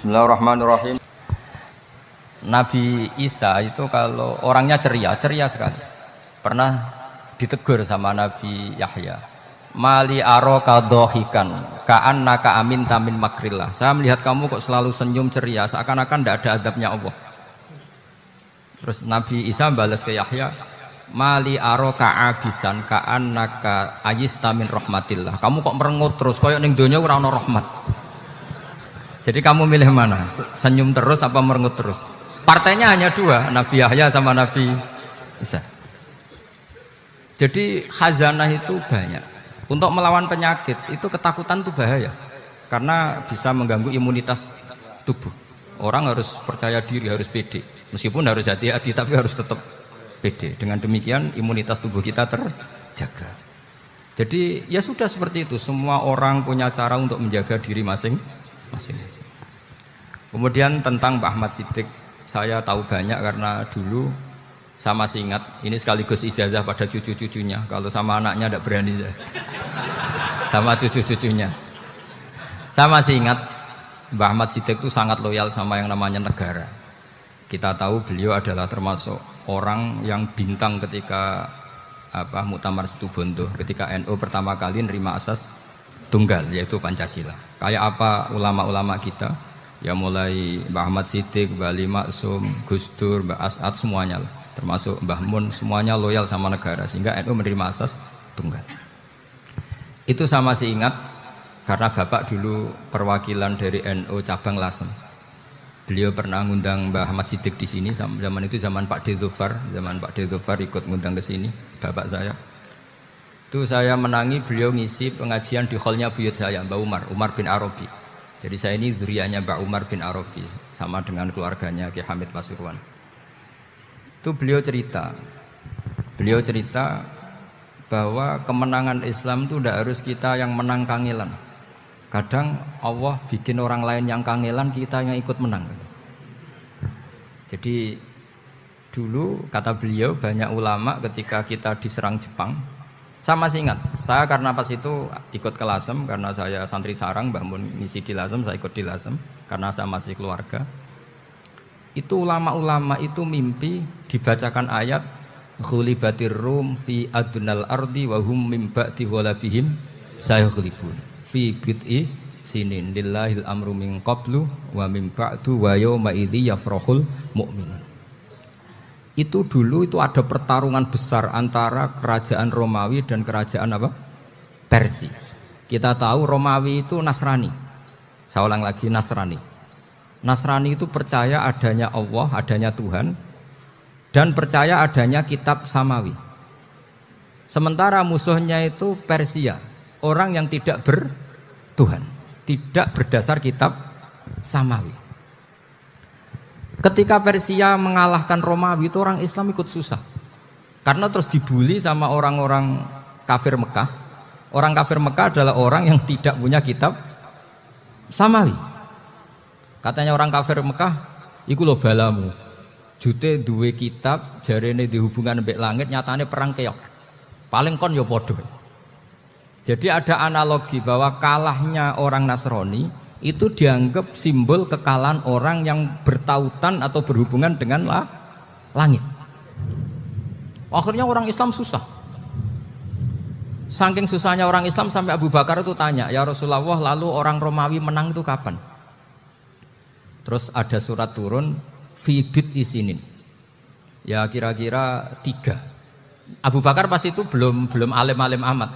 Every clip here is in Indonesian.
Bismillahirrahmanirrahim. Nabi Isa itu kalau orangnya ceria sekali. Pernah ditegur sama Nabi Yahya. Mali aroka dohikan ka'annaka amin tamin makrillah. Saya melihat kamu kok selalu senyum ceria, seakan-akan tidak ada adabnya Allah. Terus Nabi Isa balas ke Yahya, Mali aroka abisan ka'annaka ayistamin rahmatillah. Kamu kok merengut terus, koyok ning donya ora ana rahmat. Jadi kamu milih mana? Senyum terus apa merengut terus? Partainya hanya dua, Nabi Yahya sama Nabi Isa. Jadi khazanah itu banyak. Untuk melawan penyakit itu ketakutan itu bahaya, karena bisa mengganggu imunitas tubuh. Orang harus percaya diri, harus pede. Meskipun harus hati-hati, tapi harus tetap pede. Dengan demikian imunitas tubuh kita terjaga. Jadi ya sudah seperti itu. Semua orang punya cara untuk menjaga diri masing-masing. Kemudian tentang Mbah Ahmad Siddiq, saya tahu banyak karena dulu saya masih ingat. Ini sekaligus ijazah pada cucu-cucunya. Kalau sama anaknya tidak berani saya. Sama cucu-cucunya. Saya masih ingat Mbah Ahmad Siddiq itu sangat loyal sama yang namanya negara. Kita tahu beliau adalah termasuk orang yang bintang ketika Muktamar Situbondo, ketika NU pertama kali nerima asas tunggal, yaitu Pancasila. Kayak apa ulama-ulama kita, ya mulai Mbah Ahmad Siddiq, Mbah Ali Maksum, Gus Dur, Mbah As'ad, semuanya lah, termasuk Mbah Mun, semuanya loyal sama negara, sehingga NU menerima asas tunggal. Itu saya masih ingat karena Bapak dulu perwakilan dari NU cabang Lasem. Beliau pernah ngundang Mbah Ahmad Siddiq di sini, zaman itu zaman Pak D. Dzufar, ikut ngundang ke sini, bapak saya. Itu saya menangi beliau ngisi pengajian di hallnya buyut saya, Mbah Umar bin Arabi. Jadi saya ini zuriyahnya Mbah Umar bin Arabi, sama dengan keluarganya Ki Hamid Pasuruan. Itu beliau cerita bahwa kemenangan Islam itu tidak harus kita yang menang kangelan. Kadang Allah bikin orang lain yang kangelan, kita yang ikut menang. Jadi dulu kata beliau, banyak ulama ketika kita diserang Jepang, saya masih ingat, saya karena pas itu ikut ke Lasem, karena saya santri sarang, Mbah Mun ngisi di Lasem, saya ikut di Lasem karena saya masih keluarga. Itu ulama-ulama itu mimpi dibacakan ayat Ghulibatir Rum fi adnal ardi wa hum mim ba'di ghalabihim sayaghlibun fi bid'i sinin lillahil amru min qablu wa min ba'du wa yawma idzi yafrahul mu'minun. Itu dulu itu ada pertarungan besar antara kerajaan Romawi dan kerajaan Persia. Kita tahu Romawi itu Nasrani. Saya ulang lagi, Nasrani. Nasrani itu percaya adanya Allah, adanya Tuhan, dan percaya adanya kitab samawi. Sementara musuhnya itu Persia, orang yang tidak bertuhan, tidak berdasar kitab samawi. Ketika Persia mengalahkan Romawi, itu orang Islam ikut susah, karena terus dibully sama orang-orang kafir Mekah. Orang kafir Mekah adalah orang yang tidak punya kitab samawi. Katanya orang kafir Mekah, iku lho balamu, jute duwe kitab, jarene di hubungan mbek langit, nyatane perang keok. Paling kon yo podo. Jadi ada analogi bahwa kalahnya orang Nasrani itu dianggap simbol kekalahan orang yang bertautan atau berhubungan dengan langit. Akhirnya orang Islam susah. Saking susahnya orang Islam sampai Abu Bakar itu tanya, ya Rasulullah, lalu orang Romawi menang itu kapan? Terus ada surat turun, Fibit isinin, ya kira-kira 3. Abu Bakar pas itu belum alim-alim amat.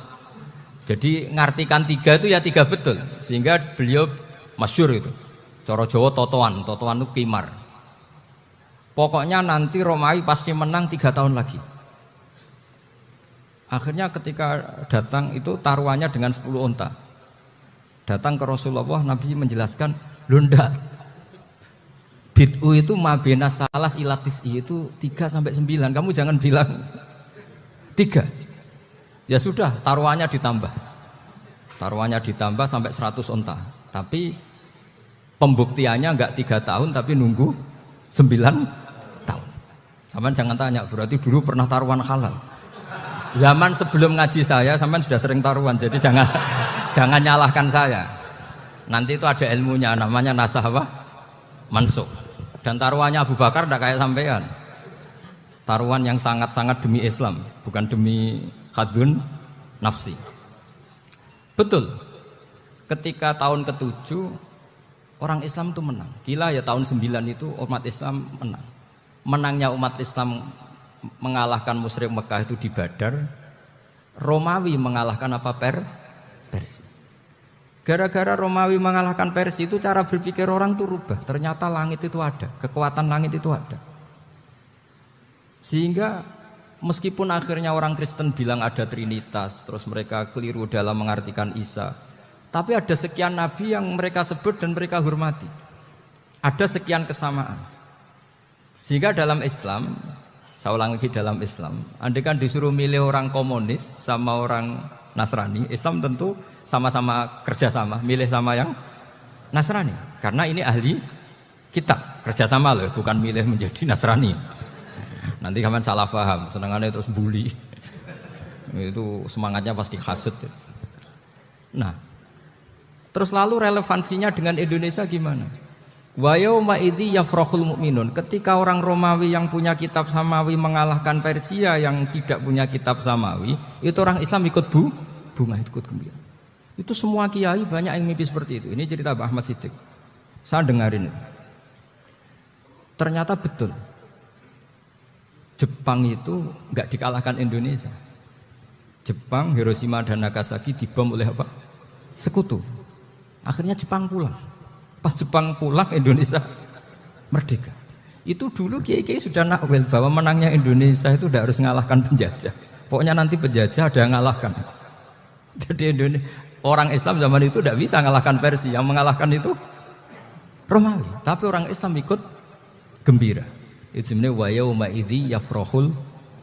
Jadi ngartikan 3 itu ya 3 betul, sehingga beliau masyhur itu. Cara Jawa totoan itu kimar. Pokoknya nanti Romawi pasti menang 3 tahun lagi. Akhirnya ketika datang itu taruhannya dengan 10 unta. Datang ke Rasulullah, Nabi menjelaskan, "Lho ndak, bid'u itu mabena salas ilatis itu 3-9. Kamu jangan bilang 3. Ya sudah, taruhannya ditambah sampai 100 unta. Tapi pembuktiannya enggak 3 tahun, tapi nunggu 9 tahun. Sampean jangan tanya, berarti dulu pernah taruhan halal. Zaman sebelum ngaji saya, sampean sudah sering taruhan, jadi jangan nyalahkan saya. Nanti itu ada ilmunya, namanya nasah mansukh. Dan taruhannya Abu Bakar tidak kayak sampean. Taruhan yang sangat-sangat demi Islam, bukan demi hadun nafsi. Betul. Ketika tahun ke-7 orang Islam itu menang. Gila ya, tahun 9 itu umat Islam menang. Menangnya umat Islam mengalahkan musyrik Mekah itu di Badar. Romawi mengalahkan apa? Persia. Gara-gara Romawi mengalahkan Persia itu cara berpikir orang itu rubah. Ternyata langit itu ada, kekuatan langit itu ada. Sehingga meskipun akhirnya orang Kristen bilang ada Trinitas, terus mereka keliru dalam mengartikan Isa, tapi ada sekian nabi yang mereka sebut dan mereka hormati. Ada sekian kesamaan. Sehingga dalam Islam, saya ulang lagi, dalam Islam, andai kan disuruh milih orang komunis sama orang Nasrani, Islam tentu sama-sama kerjasama, milih sama yang Nasrani. Karena ini ahli kitab, kerjasama loh, bukan milih menjadi Nasrani. Nanti kalian salah paham, senangannya terus bully. Itu semangatnya pasti hasut. Nah, terus lalu relevansinya dengan Indonesia gimana? Wa yauma idzi yafrahul mu'minun. Ketika orang Romawi yang punya kitab samawi mengalahkan Persia yang tidak punya kitab samawi, itu orang Islam ikut bunga, ikut gembira. Itu semua kiai banyak yang mimpi seperti itu. Ini cerita Pak Ahmad Siddiq. Saya dengarin itu. Ternyata betul. Jepang itu nggak dikalahkan Indonesia. Jepang, Hiroshima dan Nagasaki dibom oleh apa? Sekutu. Akhirnya Jepang pulang. Pas Jepang pulang, Indonesia merdeka. Itu dulu kiai-kiai sudah nakwil bahwa menangnya Indonesia itu tidak harus mengalahkan penjajah. Pokoknya nanti penjajah ada yang mengalahkan. Jadi orang Islam zaman itu tidak bisa mengalahkan Persia. Yang mengalahkan itu Romawi. Tapi orang Islam ikut gembira. Itu sebenarnya wa yauma idzi yafrahul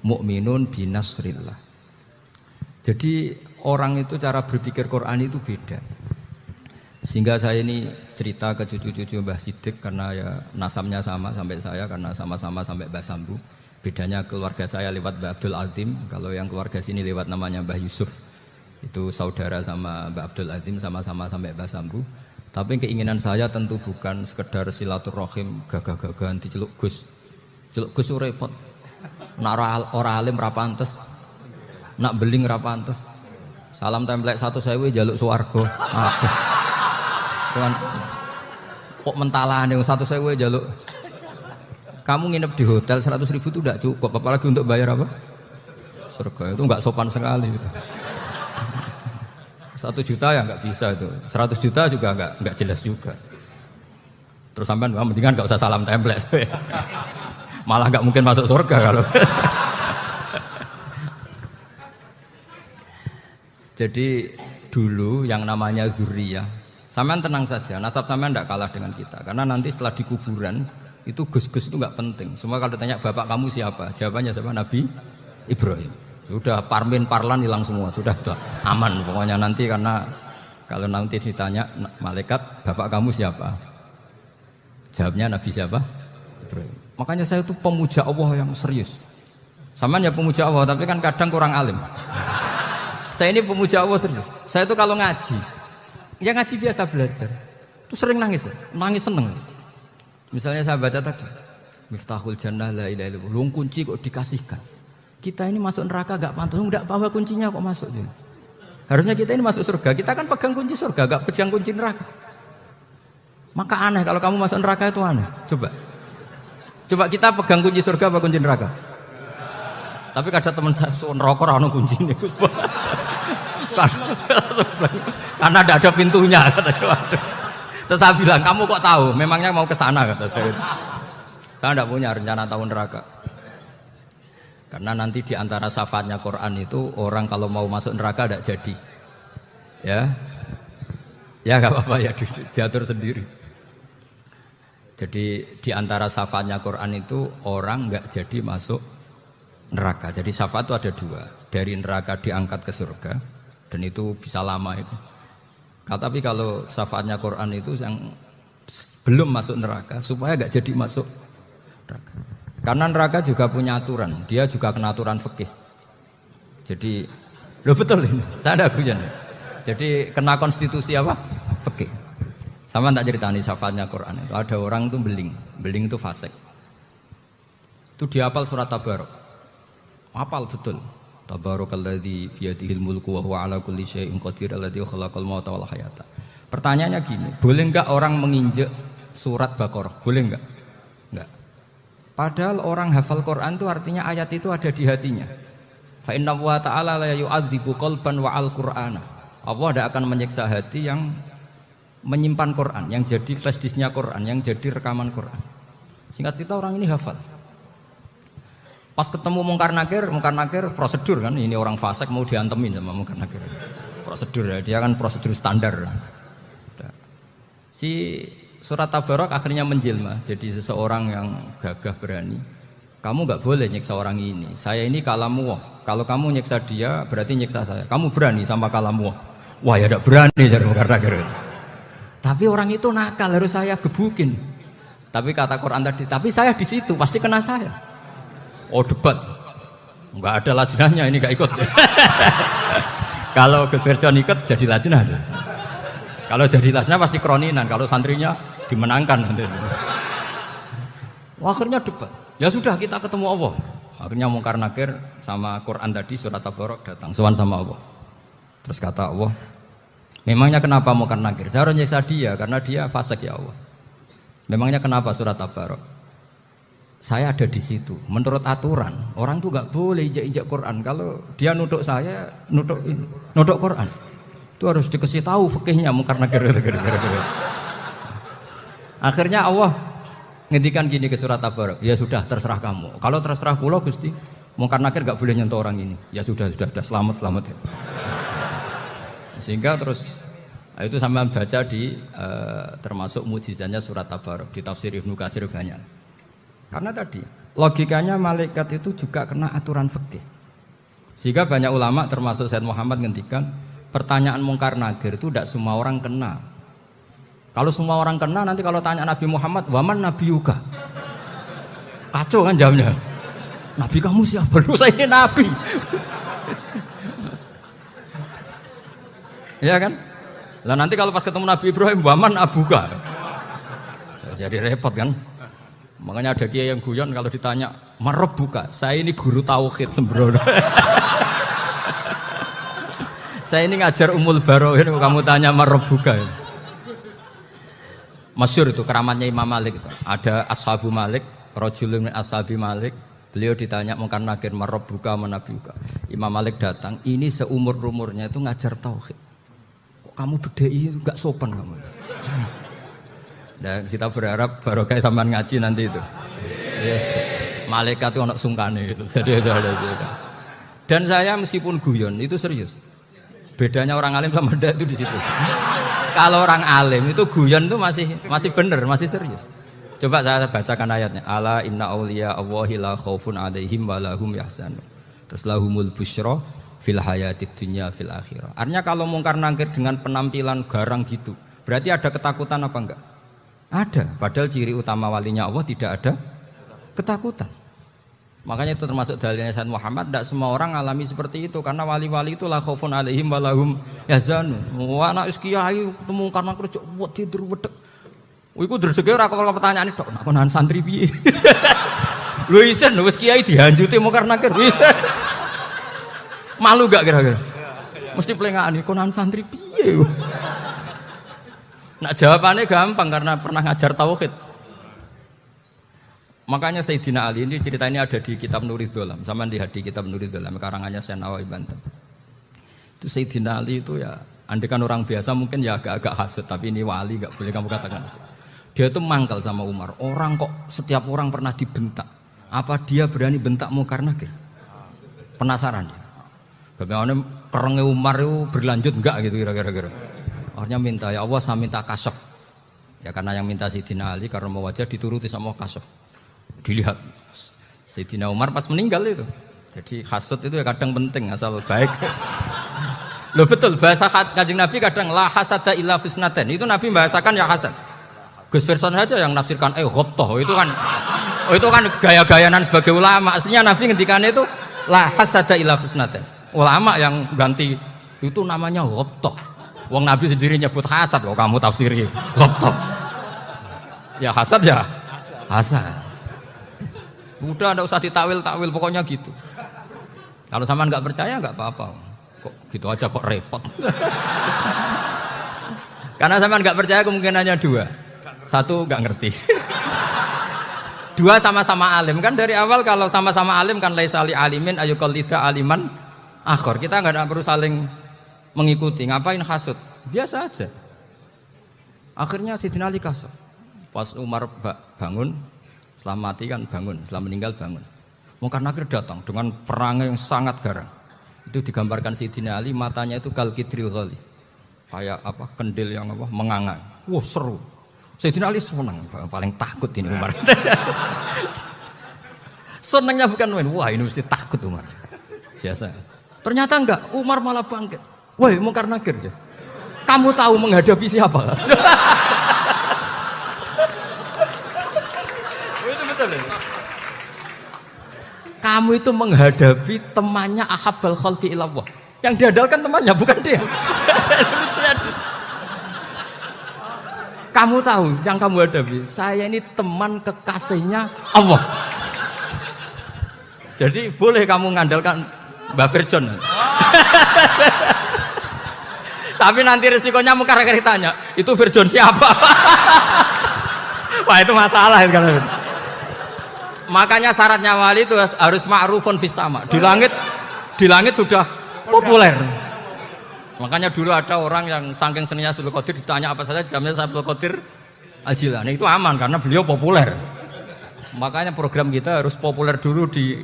mu'minun binasrillah. Jadi orang itu cara berpikir Quran itu beda. Sehingga saya ini cerita ke cucu-cucu Mbah Siddiq karena ya nasabnya sama sampai saya, karena sama-sama sampai Mbah Sambu. Bedanya keluarga saya lewat Mbah Abdul Azim, kalau yang keluarga sini lewat namanya Mbah Yusuf. Itu saudara sama Mbah Abdul Azim, sama-sama sampai Mbah Sambu. Tapi keinginan saya tentu bukan sekedar silaturahim gagah-gagahan diceluk Gus. Celuk Gus repot. Nak ora alim ra pantes. Nak beling ra pantes. Salam templek 1.000 jaluk swarga. Tuhan, kok mentalah nih 1.000 jaluk. Kamu nginep di hotel 100.000 itu tidak cukup, apalagi untuk bayar apa? Surga. Itu nggak sopan sekali. 1 juta ya nggak bisa itu. 100 juta juga nggak jelas juga. Terus sampean mendingan nggak usah salam templek. Malah nggak mungkin masuk surga kalau. Jadi dulu yang namanya zuriyah, sampean tenang saja, nasab sampean tidak kalah dengan kita. Karena nanti setelah di kuburan itu gus-gus itu nggak penting. Semua kalau ditanya bapak kamu siapa, jawabannya siapa? Nabi Ibrahim. Sudah parmin parlan hilang semua, sudah aman pokoknya nanti. Karena kalau nanti ditanya malaikat bapak kamu siapa, jawabnya Nabi siapa? Ibrahim. Makanya saya itu pemuja Allah yang serius. Sampean ya pemuja Allah, tapi kan kadang kurang alim. Saya ini pemuja Allah serius. Saya itu kalau ngaji, ya ngaji biasa belajar, itu sering nangis seneng. Misalnya saya baca tadi, Miftahul Jannah la ilaha illallah, luang kunci kok dikasihkan. Kita ini masuk neraka gak pantas, enggak bawa kuncinya kok masuk. Harusnya kita ini masuk surga, kita kan pegang kunci surga, gak pegang kunci neraka. Maka aneh kalau kamu masuk neraka itu aneh. Coba kita pegang kunci surga apa kunci neraka? Tapi kadang teman saya neraka ora ono kuncine. Karena tidak ada pintunya. Terus saya bilang, kamu kok tahu? Memangnya mau ke sana kata saya. Saya tidak punya rencana tahu neraka. Karena nanti di antara syafaatnya Quran itu orang kalau mau masuk neraka tidak jadi. Ya nggak apa-apa ya, diatur sendiri. Jadi di antara syafaatnya Quran itu orang nggak jadi masuk neraka. Jadi syafaat itu ada 2, dari neraka diangkat ke surga, dan itu bisa lama itu. Tapi kalau syafaatnya Quran itu yang belum masuk neraka supaya nggak jadi masuk neraka. Karena neraka juga punya aturan, dia juga kena aturan fikih. Jadi, betul ini, saya ada hujan. Jadi kena konstitusi apa? Fikih. Sama tak ceritani syafaatnya Quran itu ada orang itu beling itu fasik. Itu dihafal surat Tabarok. Hafal betul. Tabarakalladzi biyadihil mulku wa huwa ala kulli syai'in qadir alladzi khalaqal mauta wal hayata. Pertanyaannya gini, boleh enggak orang menginjek surat Baqarah? Boleh enggak? Enggak. Padahal orang hafal Quran itu artinya ayat itu ada di hatinya. Fa inna wa ta'ala la yu'adzibu qalban wa al-Qur'ana. Allah tidak akan menyiksa hati yang menyimpan Quran, yang jadi flash disknya Quran, yang jadi rekaman Quran. Singkat cerita orang ini hafal. Pas ketemu Mungkar Nakir prosedur kan, ini orang fasik mau diantemin sama Mungkar Nakir. Prosedur ya, dia kan prosedur standar. Si surat Tabarok akhirnya menjelma jadi seseorang yang gagah berani. Kamu nggak boleh nyiksa orang ini. Saya ini kalamullah. Kalau kamu nyiksa dia berarti nyiksa saya. Kamu berani sama kalamullah. Wah ya tidak berani jadi Mungkar Nakir. Tapi orang itu nakal, harus saya gebukin. Tapi kata Quran tadi, tapi saya di situ pasti kena saya. Oh debat, nggak ada lajnahnya ini nggak ikut. Kalau Gus Wirjon ikut jadi lajnah. Kalau jadi lajnah pasti kroninan. Kalau santrinya dimenangkan. Akhirnya debat. Ya sudah kita ketemu Allah. Akhirnya Mungkar Nakir sama Quran tadi surat Tabarok datang. Sowan sama Allah. Terus kata Allah, memangnya kenapa Mungkar Nakir? Saya harus nyiksa dia karena dia fasik ya Allah. Memangnya kenapa surat Tabarok? Saya ada di situ. Menurut aturan orang tuh nggak boleh injak-injak Quran. Kalau dia nutuk saya, nutuk Quran, itu harus dikasih tahu fikihnya Mungkar Nakir. Akhirnya Allah ngendikan gini ke surat Tabarok. Ya sudah terserah kamu. Kalau terserah pulau Gusti, Mungkar Nakir nggak boleh nyentuh orang ini. Ya sudah selamat. Sehingga terus itu sama baca di termasuk mujizatnya surat Tabarok di tafsir Ibnu Katsir banyak. Karena tadi logikanya malaikat itu juga kena aturan fikih. Sehingga banyak ulama termasuk Said Muhammad ngendikan pertanyaan Mungkar Nakir itu tidak semua orang kena. Kalau semua orang kena nanti kalau tanya Nabi Muhammad, waman nabiyuka? Kacau kan jawabnya. Nabi kamu siapa? Lu saya ini nabi. Ya kan? Lah nanti kalau pas ketemu Nabi Ibrahim, waman abuka? Jadi repot kan? Makanya ada kiai yang guyon kalau ditanya marebuka, saya ini guru tauhid sembrono. Saya ini ngajar Umul Baroin, kamu tanya marebuka. Masyhur itu keramatnya Imam Malik itu. Ada Ashabu Malik, rajulun min ashabi Malik. Beliau ditanya Mungkar Nakir marebuka manabiuka. Imam Malik datang, ini seumur-umurnya itu ngajar tauhid. Kok kamu bedai itu enggak sopan kamu. Dan kita berharap barokah sampean ngaji nanti itu. Yes. Malaikat itu anak sungkane itu. Jadi itu ada juga. Dan saya meskipun guyon itu serius. Bedanya orang alim sama ndak itu di situ. Kalau orang alim itu guyon itu masih bener, masih serius. Coba saya bacakan ayatnya. Ala inna auliya Allahi la khaufun alaihim wa lahum yahzanun. Terus lahumul busyra fil hayatid dunya fil akhirah. Artinya kalau Mungkar Nakir dengan penampilan garang gitu, berarti ada ketakutan apa enggak? Ada, padahal ciri utama walinya Allah tidak ada ketakutan. Makanya itu termasuk dalilnya Sayyid Muhammad, tidak semua orang alami seperti itu karena wali-wali itu la khaufun alaihim wa lahum yahzanun. Wah anak kiai ketemu karena kerja tidur wedek. Iku dreseke ora kok pertanyaan tok, nek nahan santri piye? Lho isen wis kiai dihanjuti Mungkar Nakir. Malu gak kira-kira? Mesti pelengakan kok nahan santri piye? Nah jawabannya gampang karena pernah ngajar tauhid. Makanya Sayyidina Ali ini cerita ini ada di kitab Nurul Dholam. Sama di kitab Nurul Dholam karangannya Syekh Nawawi Banten. Itu Sayyidina Ali itu ya, andekan orang biasa mungkin ya agak-agak hasut, tapi ini wali gak boleh kamu katakan hasut. Dia itu mangkal sama Umar. Orang kok setiap orang pernah dibentak. Apa dia berani bentak Mungkar Nakir? Penasaran dia. Bagaimana kerengnya Umar itu berlanjut enggak gitu kira-kira. Akhirnya minta, ya Allah saya minta kasyaf. Ya karena yang minta Sayyidina Ali karena mau wajah dituruti sama kasyaf. Dilihat Sayyidina Umar pas meninggal itu. Jadi hasud itu ya kadang penting asal baik. Loh betul bahasa Kanjeng Nabi kadang la hasada illa fisnaten. Itu Nabi bahasakan ya hasad. Gus Wirson saja yang nafsirkan ghabtah itu kan gaya-gayanan sebagai ulama. Aslinya Nabi ngendikannya itu la hasada illa fisnaten. Ulama yang ganti itu namanya ghabtah. Wong Nabi sendiri nyebut hasad kok kamu tafsiri ghabtah. Ya hasad ya. Hasad. Udah enggak usah ditakwil-takwil pokoknya gitu. Kalau sampean enggak percaya enggak apa-apa. Kok gitu aja kok repot. Karena sampean enggak percaya kemungkinannya dua. Satu enggak ngerti. Dua sama-sama alim. Kan dari awal kalau sama-sama alim kan laisa li alimin ayyuqallida aliman akhir. Kita enggak perlu saling mengikuti. Ngapain hasud? Biasa aja. Akhirnya Sidina Ali kasar. Pas Umar bangun, setelah mati kan bangun, setelah meninggal bangun. Mungkar Nakir datang dengan perang yang sangat garang. Itu digambarkan Sidina Ali, matanya itu kal kidril ghali. Kayak apa? Kendil yang apa? Mengangan. Wah, seru. Sidina Ali senang, paling takut ini Umar. Senangnya bukan main, wah ini mesti takut Umar. Biasa. Ternyata enggak, Umar malah bangkit. Woi, Mungkar Nakir ya. Kamu tahu menghadapi siapa? Kamu itu menghadapi temannya ahabbal khalqi ilallah. Yang diandalkan temannya bukan dia. Kamu tahu yang kamu hadapi, saya ini teman kekasihnya Allah. Jadi boleh kamu mengandalkan Mbak Virjon. Tapi nanti resikonya Mungkar Nakir tanya, itu Virjon siapa? Wah itu masalah kan. Makanya syaratnya wali itu harus ma'rufun fis sama. Di langit sudah populer. Makanya dulu ada orang yang saking seninya Abdul Qadir ditanya apa saja jamnya Abdul Qadir Al-Jilani itu aman karena beliau populer. Makanya program kita harus populer dulu di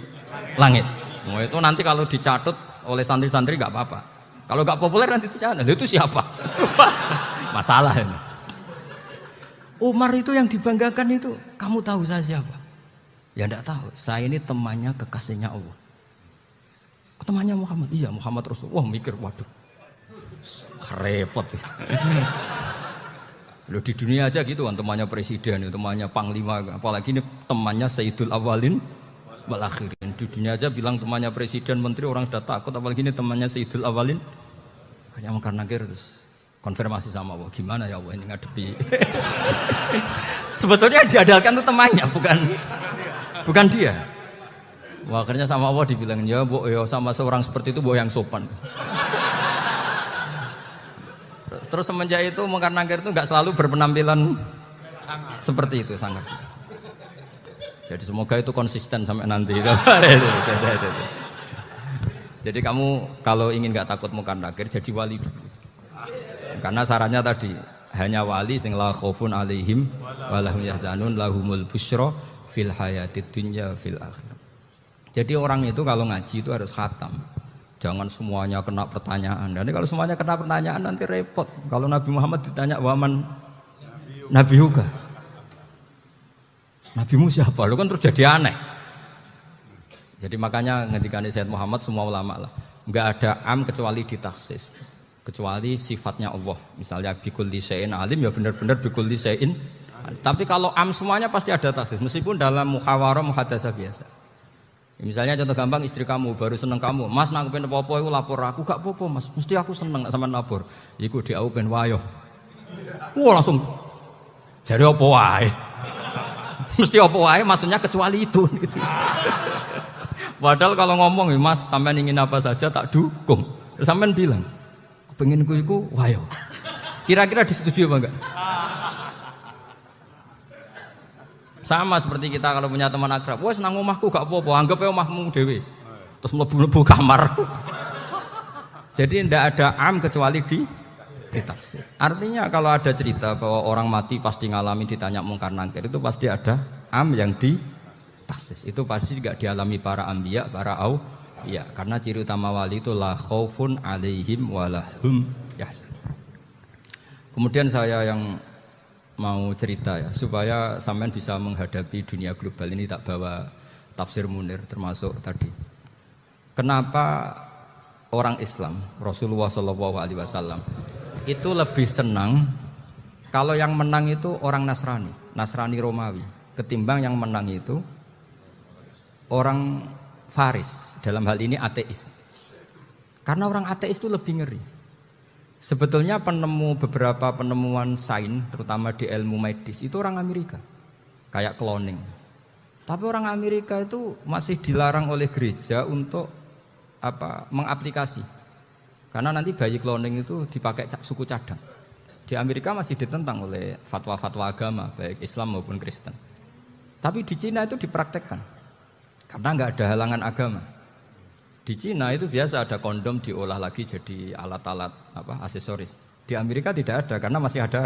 langit. Nah, itu nanti kalau dicatut oleh santri-santri nggak apa-apa. Kalau nggak populer nanti dicatat, itu siapa? Masalah ini. Umar itu yang dibanggakan itu, kamu tahu saya siapa? Ya enggak tahu, saya ini temannya kekasihnya Allah. Temannya Muhammad, iya Muhammad Rasul. Wah mikir, waduh, repot. Loh di dunia aja gitu kan, temannya presiden, temannya panglima, apalagi ini temannya Sayyidul Awalin wal Akhirin. Di dunia aja bilang temannya presiden, menteri, orang sudah takut, apalagi ini temannya Sayyidul Awalin. Hanya Mungkar Nakir terus konfirmasi sama Allah, gimana ya Allah ini ngadepi. Sebetulnya diadalkan itu temannya, bukan dia. Wah, akhirnya sama Allah dibilang, ya bu, ya sama seorang seperti itu bu yang sopan. Terus semenjak itu Mungkar Nakir itu nggak selalu berpenampilan seperti itu, sangat sih. Jadi semoga itu konsisten sampai nanti. Jadi kamu kalau ingin nggak takut Mungkar Nakir, jadi wali dulu. Karena syaratnya tadi hanya wali sing la khaufun alaihim walahum yahzanun lahumul busyra fil hayatid dunya fil akhirah. Jadi orang itu kalau ngaji itu harus khatam. Jangan semuanya kena pertanyaan. Nanti kalau semuanya kena pertanyaan nanti repot. Kalau Nabi Muhammad ditanya waman nabiyuka. Nabimu siapa? Lu kan terus jadi aneh. Jadi makanya ngendikane Sayyid Muhammad semua ulama lah, enggak ada am kecuali ditaksis. Kecuali sifatnya Allah. Misalnya bikulli syai'in alim ya benar-benar bikulli syai'in. Tapi kalau am semuanya pasti ada taksis meskipun dalam muhawarah muhadasah biasa. Ya, misalnya contoh gampang istri kamu baru seneng kamu, Mas nak pengen apa-apa iku lapor aku, gak apa-apa Mas. Mesti aku seneng sama lapor. Iku di aku pengen wayo. Wah langsung jadi apa wae. Mesti apa wae maksudnya kecuali itu gitu. Padahal kalau ngomong Mas sampean ingin apa saja tak dukung. Terus sampean bilang pengen iku wayo. Kira-kira disetujui apa enggak? Sama seperti kita kalau punya teman akrab, wes nang omahku gak apa-apa, anggap ae omahmu dhewe. Terus mlebu-mlebu kamar. Jadi ndak ada am kecuali ditaksis. Artinya kalau ada cerita bahwa orang mati pasti ngalami ditanya Mungkar Nakir, itu pasti ada am yang ditaksis. Itu pasti juga dialami para anbiya, para ya, karena ciri utama wali itu la khaufun alaihim walahum yahzanun. Kemudian saya yang mau cerita ya supaya sampean bisa menghadapi dunia global ini, tak bawa tafsir Munir termasuk tadi. Kenapa orang Islam Rasulullah SAW itu lebih senang kalau yang menang itu orang Nasrani Romawi ketimbang yang menang itu orang Faris, dalam hal ini ateis. Karena orang ateis itu lebih ngeri. Sebetulnya beberapa penemuan sains, terutama di ilmu medis itu orang Amerika, kayak cloning. Tapi orang Amerika itu masih dilarang oleh gereja untuk mengaplikasi, karena nanti bayi cloning itu dipakai suku cadang. Di Amerika masih ditentang oleh fatwa-fatwa agama, baik Islam maupun Kristen. Tapi di Cina itu dipraktekkan, karena nggak ada halangan agama. Di Cina itu biasa ada kondom diolah lagi jadi alat-alat aksesoris. Di Amerika tidak ada karena masih ada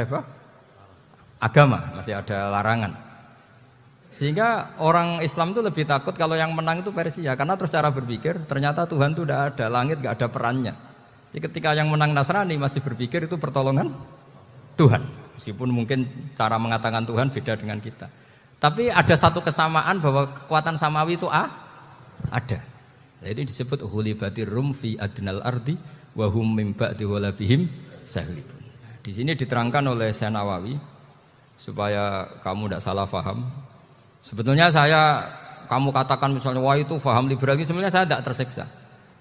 agama, masih ada larangan. Sehingga orang Islam itu lebih takut kalau yang menang itu Persia, karena terus cara berpikir ternyata Tuhan itu tidak ada, langit nggak ada perannya. Jadi ketika yang menang Nasrani masih berpikir itu pertolongan Tuhan, meskipun mungkin cara mengatakan Tuhan beda dengan kita. Tapi ada satu kesamaan bahwa kekuatan samawi itu ada. Jadi disebut hulibatir rum fi adnal ardi wa hum min ba'di ghalabihim sahlibun. Di sini diterangkan oleh Syekh Nawawi supaya kamu tidak salah paham. Sebetulnya kamu katakan misalnya wah itu paham liberal, sebenarnya saya tidak tersiksa.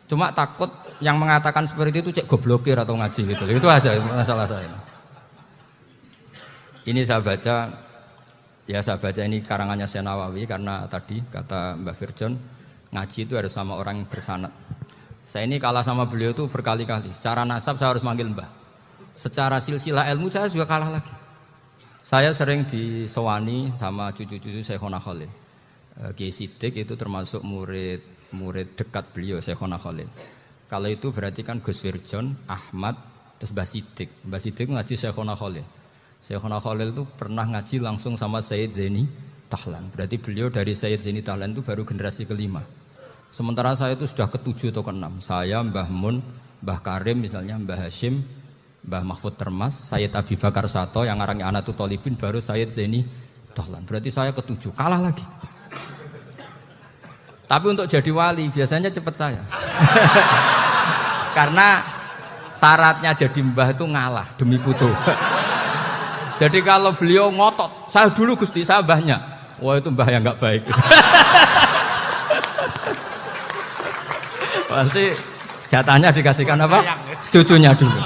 Cuma takut yang mengatakan seperti itu cek goblokir atau ngaji gitu. Itu aja masalah saya. Ini saya baca ini karangannya Syekh Nawawi karena tadi kata Mbak Firjon ngaji itu harus sama orang yang bersanad. Saya ini kalah sama beliau itu berkali-kali. Secara nasab saya harus manggil Mbah. Secara silsilah ilmu saya juga kalah lagi. Saya sering disewani sama cucu-cucu Syekhona Khalil. Kiai Siddiq itu termasuk murid dekat beliau Syekhona Khalil. Kalau itu berarti kan Gus Firjon, Ahmad, terus Mbah Siddiq. Mbah Siddiq ngaji Syekhona Khalil. Syekhona Khalil itu pernah ngaji langsung sama Sayyid Zaini Tahlan. Berarti beliau dari Sayyid Zaini Tahlan itu baru generasi kelima. Sementara saya itu sudah ke-7 atau ke-6. Saya, Mbah Mun, Mbah Karim misalnya, Mbah Hashim, Mbah Mahfud Termas, Sayyid Abi Bakar Sato yang ngarangnya Anatul Thalibin, baru Sayyid Zaini Tahlan. Berarti saya ke-7, kalah lagi. Tapi untuk jadi wali biasanya cepat saya. Karena syaratnya jadi mbah itu ngalah demi putu. Jadi kalau beliau ngotot, saya dulu Gusti, saya mbahnya. Wah itu mbah yang nggak baik. Pasti jatahnya dikasihkan apa? Cucunya dulu.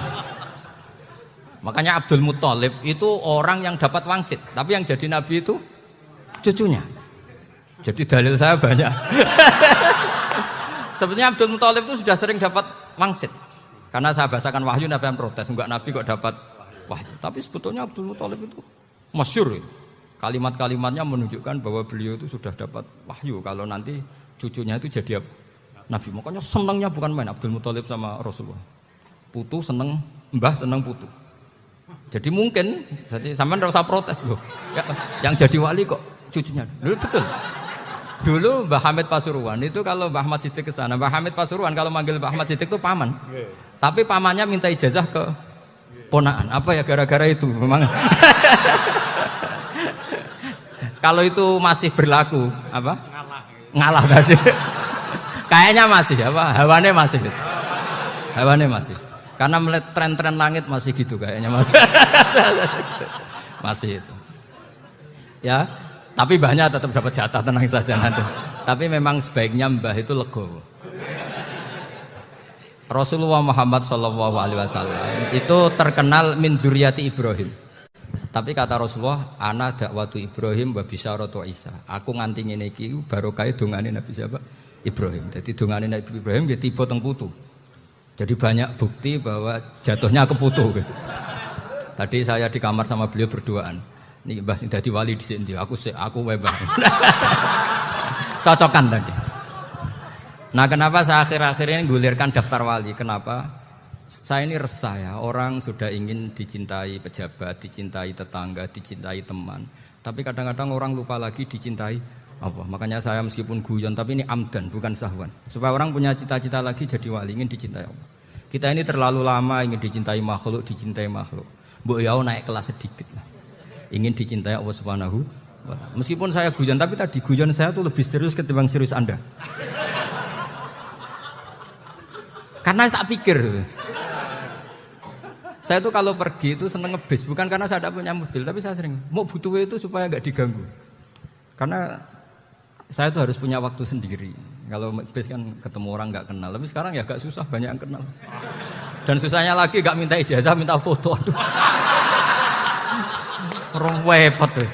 Makanya Abdul Muthalib itu orang yang dapat wangsit, tapi yang jadi nabi itu cucunya. Jadi dalil saya banyak. Sebenarnya Abdul Muthalib itu sudah sering dapat wangsit. Karena saya bahasakan wahyu, Nabi yang protes, enggak nabi kok dapat wahyu. Tapi sebetulnya Abdul Muthalib itu masyhur. Kalimat-kalimatnya menunjukkan bahwa beliau itu sudah dapat wahyu kalau nanti cucunya itu jadi nabi. Makanya senangnya bukan main Abdul Muthalib sama Rasulullah. Putu seneng, mbah seneng putu. Jadi mungkin, jadi sampean enggak usah protes loh. Yang jadi wali kok cucunya. Dulu betul. Dulu Mbah Hamid Pasuruan itu kalau Mbah Ahmad Siddiq ke sana, Mbah Hamid Pasuruan kalau manggil Mbah Ahmad Siddiq itu paman. Tapi pamannya minta ijazah ke ponaan. Apa ya gara-gara itu memang. Kalau itu masih berlaku apa? Ngalah tadi. Kayaknya masih apa? Hawane masih. Hawane masih. Karena melihat tren-tren langit masih gitu kayaknya masih. Masih itu. Ya, tapi mbahnya tetap dapat jatah, tenang saja nanti. Tapi memang sebaiknya mbah itu legowo. Rasulullah Muhammad SAW itu terkenal min dzurriyyati Ibrahim. Tapi kata Rasulullah, ana dakwatu Ibrahim wa bisyaratu Isa. Aku nganti ngene iki barokah dongane Nabi siapa? Ibrahim. Jadi dongane Nabi Ibrahim dia tiba teng putu. Jadi banyak bukti bahwa jatuhnya ke putu gitu. Tadi saya di kamar sama beliau berduaan. Nih Mbah sing dadi wali dhisik ndi? Aku wae Mbah. Cocokan tadi. Nah, kenapa saya akhir-akhir ini gulirkan daftar wali? Kenapa? Saya ini resah ya, orang sudah ingin dicintai pejabat, dicintai tetangga, dicintai teman. Tapi kadang-kadang orang lupa lagi dicintai apa. Makanya saya meskipun guyon, tapi ini amdan, bukan sahwan. Supaya orang punya cita-cita lagi jadi wali, ingin dicintai Allah. Kita ini terlalu lama ingin dicintai makhluk, Mbok yau naik kelas sedikit lah. Ingin dicintai Allah Subhanahu wa Ta'ala. Meskipun saya guyon, tapi tadi guyon saya tuh lebih serius ketimbang serius Anda. Karena tak pikir. Saya tuh kalau pergi itu seneng ngebis, bukan karena saya tidak punya mobil, tapi saya sering mau butuh itu supaya nggak diganggu. Karena saya tuh harus punya waktu sendiri. Kalau bis kan ketemu orang nggak kenal, tapi sekarang ya agak susah, banyak yang kenal. Dan susahnya lagi gak minta ijazah, minta foto. Aduh. Repot tuh.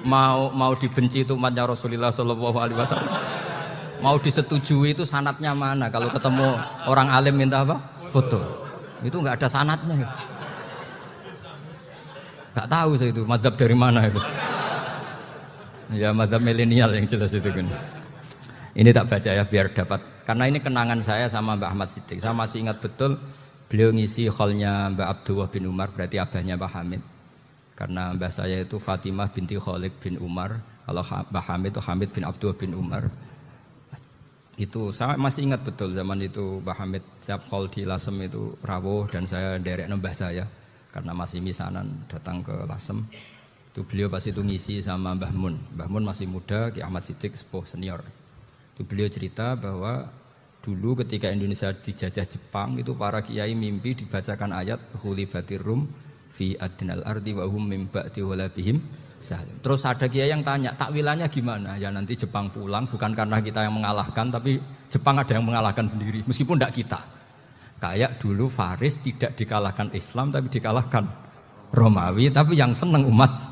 Mau dibenci itu umatnya Rasulullah Shallallahu Alaihi Wasallam. Mau disetujui itu sanatnya mana? Kalau ketemu orang alim minta apa? Foto. Itu nggak ada sanatnya. Nggak tahu saya itu mazhab dari mana itu. Ya mazhab milenial yang jelas itu kan. Ini tak baca ya biar dapat. Karena ini kenangan saya sama Mbak Ahmad Siddiq. Saya masih ingat betul beliau ngisi hallnya Mbak Abdullah bin Umar, berarti abahnya Mbak Hamid. Karena mbah saya itu Fatimah binti Khalid bin Umar. Kalau Mbak Hamid itu Hamid bin Abdullah bin Umar. Itu saya masih ingat betul zaman itu Mbah Hamid setiap hall di Lasem itu rawuh dan saya derek mbah saya karena masih misanan datang ke Lasem. Itu beliau pas itu ngisi sama Mbah Mun. Mbah Mun masih muda, Ki Ahmad Siddiq sepuh senior. Itu beliau cerita bahwa dulu ketika Indonesia dijajah Jepang itu para kiai mimpi dibacakan ayat Ghulibatir Rum fi adnal ardi wa hum min ba'di ghalabihim. Terus ada kiai yang tanya, takwilannya gimana? Ya nanti Jepang pulang bukan karena kita yang mengalahkan, tapi Jepang ada yang mengalahkan sendiri, meskipun tidak kita. Kayak dulu Faris tidak dikalahkan Islam, tapi dikalahkan Romawi, tapi yang senang umat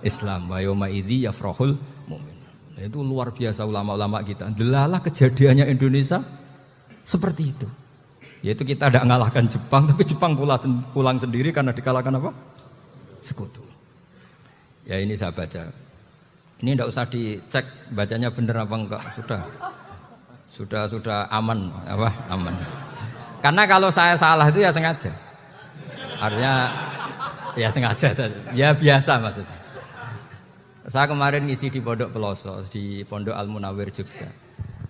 Islam. Wa yauma idzi yafrahul mu'min. Itu luar biasa ulama-ulama kita. Delalah kejadiannya Indonesia seperti itu. Yaitu kita tidak mengalahkan Jepang, tapi Jepang pulang sendiri karena dikalahkan apa? Sekutu. Ya ini saya baca. Ini tidak usah dicek bacanya benar apa enggak. Sudah aman apa? Aman. Karena kalau saya salah itu ya sengaja. Artinya ya sengaja. Ya biasa maksudnya. Saya kemarin ngisi di Pondok Peloso, di Pondok Al Munawir Jogja.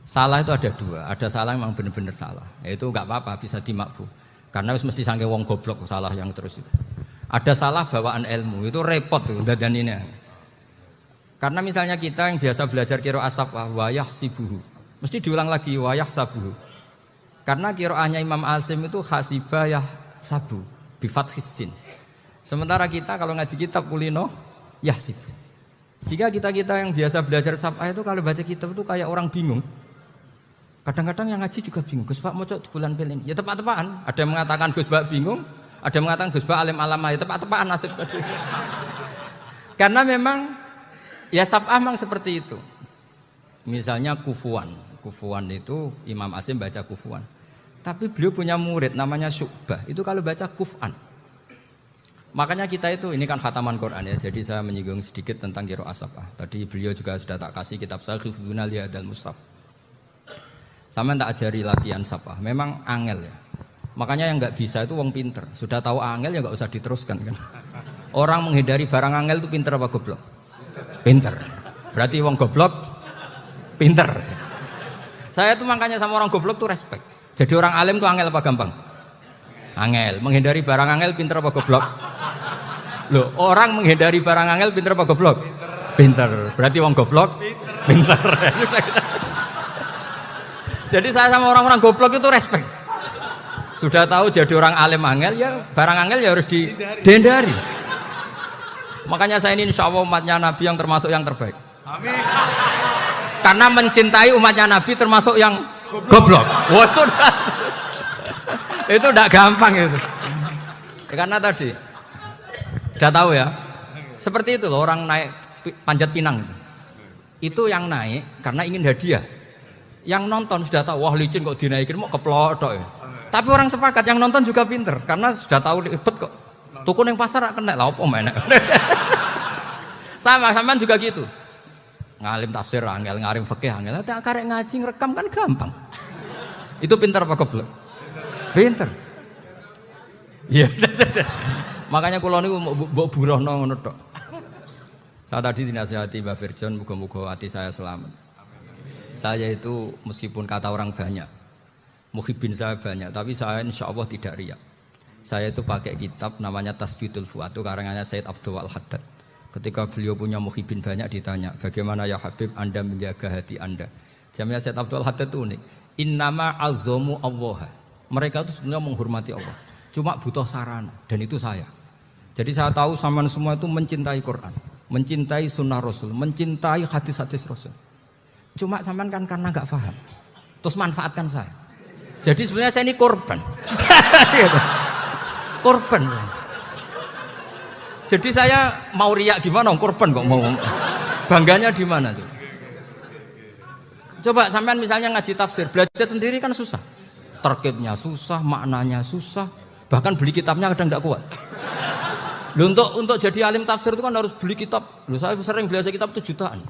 Salah itu ada dua. Ada salah yang memang benar-benar salah. Itu enggak apa-apa, bisa dimakfu. Karena mesti sangke wong goblok salah yang terus itu. Ada salah bawaan ilmu, itu repot tuh dadan ini. Karena misalnya kita yang biasa belajar qiraah sab'ah wayah sibuhu, mesti diulang lagi wayah sabuhu. Karena qiraahnya Imam Asim itu hasibah yah sabu bi fathis sin. Sementara kita kalau ngaji kitab kulino yahsib. Sehingga kita yang biasa belajar sab'ah itu kalau baca kitab itu kayak orang bingung. Kadang-kadang yang ngaji juga bingung. Gus Pak mau di bulan pelin. Ya tepat-tepatan. Ada yang mengatakan Gus Pak bingung. Ada yang mengatakan Gus Ba alim alamah, ya tepat-tepat nasib tadi. Karena memang ya sab'ah memang seperti itu. Misalnya kufuan itu Imam Asim baca kufuan. Tapi beliau punya murid namanya Syu'bah. Itu kalau baca kuf'an. Makanya kita itu, ini kan khataman Quran ya. Jadi saya menyinggung sedikit tentang qiraah sab'ah. Tadi beliau juga sudah tak kasih kitab saya Hifdzuna Liyadal Mustaf. Sama tak ajari latihan sab'ah. Memang angel ya. Makanya yang nggak bisa itu wong pinter. Sudah tahu angel ya nggak usah diteruskan kan. Orang menghindari barang angel itu pinter apa goblok? Pinter. Berarti wong goblok pinter. Saya tuh makanya sama orang goblok tuh respect. Jadi orang alim tuh angel apa gampang? Angel. Menghindari barang angel pinter apa goblok? Loh, orang menghindari barang angel pinter apa goblok? Pinter. Berarti wong goblok pinter. Jadi saya sama orang-orang goblok itu respect. Sudah tahu jadi orang alim angel ya barang angel ya harus dihindari. Makanya saya ini insya Allah umatnya Nabi yang termasuk yang terbaik. Amin. Karena mencintai umatnya Nabi termasuk yang goblok. Wah, itu tidak gampang itu. Ya, karena tadi sudah tahu ya. Seperti itu loh orang naik panjat pinang. Itu yang naik karena ingin hadiah. Yang nonton sudah tahu wah licin kok dinaikin mau keplodok ya. Tapi orang sepakat yang nonton juga pinter karena sudah tahu ribet kok. Tukun yang pasar kena lah apa mana. Sama juga gitu. Ngalim tafsir angel, ngalim fikih angel. Tapi karek ngaji ngerekam kan gampang. Itu pinter apa goblok? Pinter. Iya. Makanya kula niku mbok burohno ngono tok. Saya tadi dinasihati Mbak Firjon muga-muga hati saya selamat. Saya itu meskipun kata orang banyak muhibin saya banyak, tapi saya insya Allah tidak riak. Saya itu pakai kitab namanya Tasbidul Fuad, itu karangannya Said Abdul Al-Haddad. Ketika beliau punya muhibin banyak ditanya, bagaimana ya Habib Anda menjaga hati Anda? Jamnya Said Abdul Al-Haddad itu unik. Innama azzamu Allah. Mereka itu sebenarnya menghormati Allah. Cuma butuh sarana, dan itu saya. Jadi saya tahu sama semua itu mencintai Quran, mencintai sunnah Rasul, mencintai hadis-hadis Rasul. Cuma sampean kan karena nggak paham, terus manfaatkan saya. Jadi sebenarnya saya ini korban. Korban. Jadi saya mau riak gimana? Korban kok mau. Bangganya di mana tuh? Coba sampean misalnya ngaji tafsir, belajar sendiri kan susah. Terkibnya susah, maknanya susah. Bahkan beli kitabnya kadang tidak kuat. Loh, untuk jadi alim tafsir itu kan harus beli kitab. Loh, saya sering belajar kitab itu jutaan.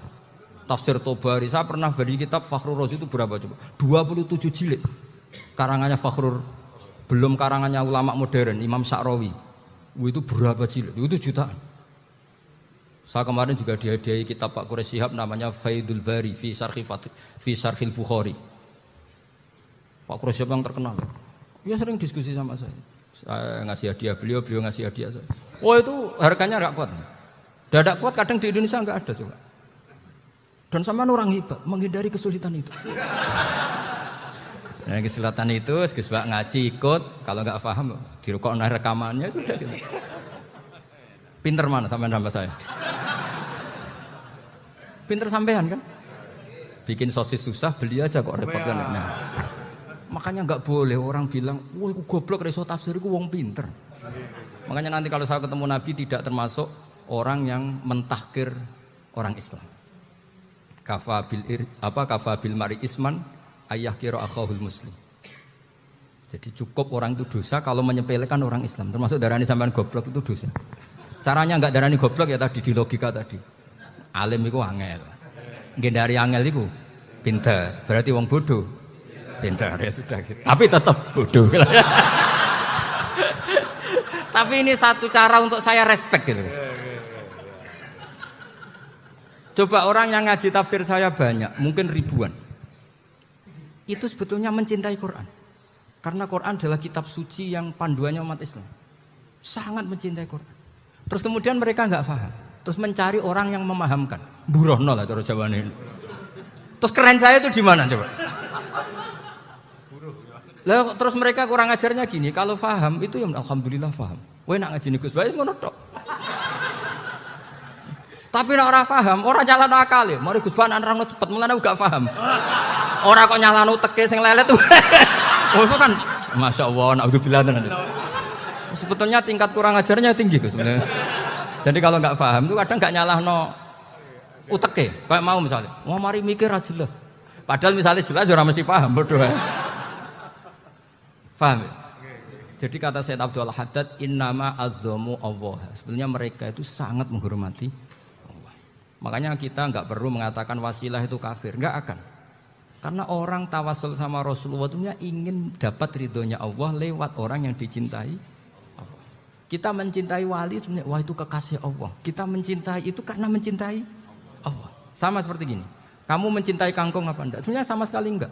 Tafsir Tobari, saya pernah beli kitab Fakhrur Razi itu berapa coba? 27 jilid. Karangannya Fakhrur, belum karangannya ulama modern, Imam Sya'rawi. Itu berapa jilid? Itu jutaan. Saya kemarin juga dihadiahi kitab Pak Quraish Shihab namanya Faidul Bari fi Syarhil Bukhari. Pak Quraish Shihab yang terkenal. Dia sering diskusi sama saya. Saya ngasih hadiah beliau ngasih hadiah saya. Oh itu harganya enggak kuat. Dadak kuat kadang di Indonesia enggak ada coba. Dan sama orang hebat menghindari kesulitan itu. Nah, kesulitan itu Gus Bak ngaji ikut, kalau enggak paham dirukokno rekamannya sudah gitu. Pinter mana sampean sama saya? Pinter sampean kan? Bikin sosis susah, beli aja kok repot kan. Nah, makanya nggak boleh orang bilang, wah aku goblok reso tafsir, aku wong pinter. Makanya nanti kalau saya ketemu Nabi tidak termasuk orang yang mentahkir orang Islam. Kafabil mari isman ayah kira akhahul muslim. Jadi cukup orang itu dosa kalau menyepelekan orang Islam. Termasuk darani sampean goblok itu dosa. Caranya nggak darani goblok ya tadi di logika tadi. Alim itu angel. Ngendari angel itu pinter. Berarti wong bodoh. Pintar ya sudah gitu. Tapi tetap bodoh. Tapi ini satu cara untuk saya respect gitu. Coba orang yang ngaji tafsir saya banyak, mungkin ribuan. Itu sebetulnya mencintai Quran. Karena Quran adalah kitab suci yang panduannya umat Islam. Sangat mencintai Quran. Terus kemudian mereka nggak paham. Terus mencari orang yang memahamkan. Burohno lah cara Jawane. Terus keren saya itu di mana coba? Lah terus mereka kurang ajarnya gini, kalau paham itu ya alhamdulillah paham. Kowe nak ngaji Gus Bae ngono tok. Tapi nek ora paham, ora nyalano akale. Mari Gus Bae nerangno cepet mulane gak paham. Ora kok nyalano teke sing lelet. Oh kan masyaallah naudzubillah tenan. Sebetulnya tingkat kurang ajarnya tinggi Gus sebenarnya. Jadi kalau nggak paham itu kadang nggak nyalahno uteke. Kayak mau misalnya, wah mari mikir aja jelas. Padahal misalnya jelas orang mesti paham bodoh. Paham ya? Jadi kata Sayyid Abdul Haddad, innama azzamu Allah. Sebenarnya mereka itu sangat menghormati Allah. Makanya kita nggak perlu mengatakan wasilah itu kafir, nggak akan. Karena orang tawasul sama Rasulullah itu ingin dapat ridhonya Allah lewat orang yang dicintai. Kita mencintai wali sebenarnya, wah itu kekasih Allah. Kita mencintai itu karena mencintai Allah. Sama seperti gini, kamu mencintai kangkung apa enggak? Sebenarnya sama sekali enggak.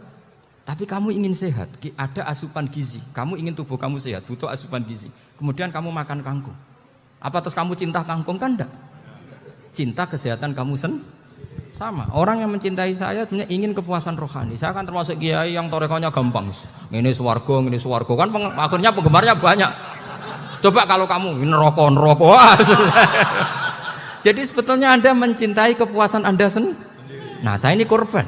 Tapi kamu ingin sehat, ada asupan gizi. Kamu ingin tubuh kamu sehat, butuh asupan gizi. Kemudian kamu makan kangkung. Apa terus kamu cinta kangkung kan enggak? Cinta kesehatan kamu sama. Orang yang mencintai saya sebenarnya ingin kepuasan rohani. Saya kan termasuk kiai yang torekonya gampang. Ini swarga, kan akhirnya penggemarnya banyak. Coba kalau kamu neraka. Wah, jadi sebetulnya Anda mencintai kepuasan Anda sendiri. Nah, saya ini korban.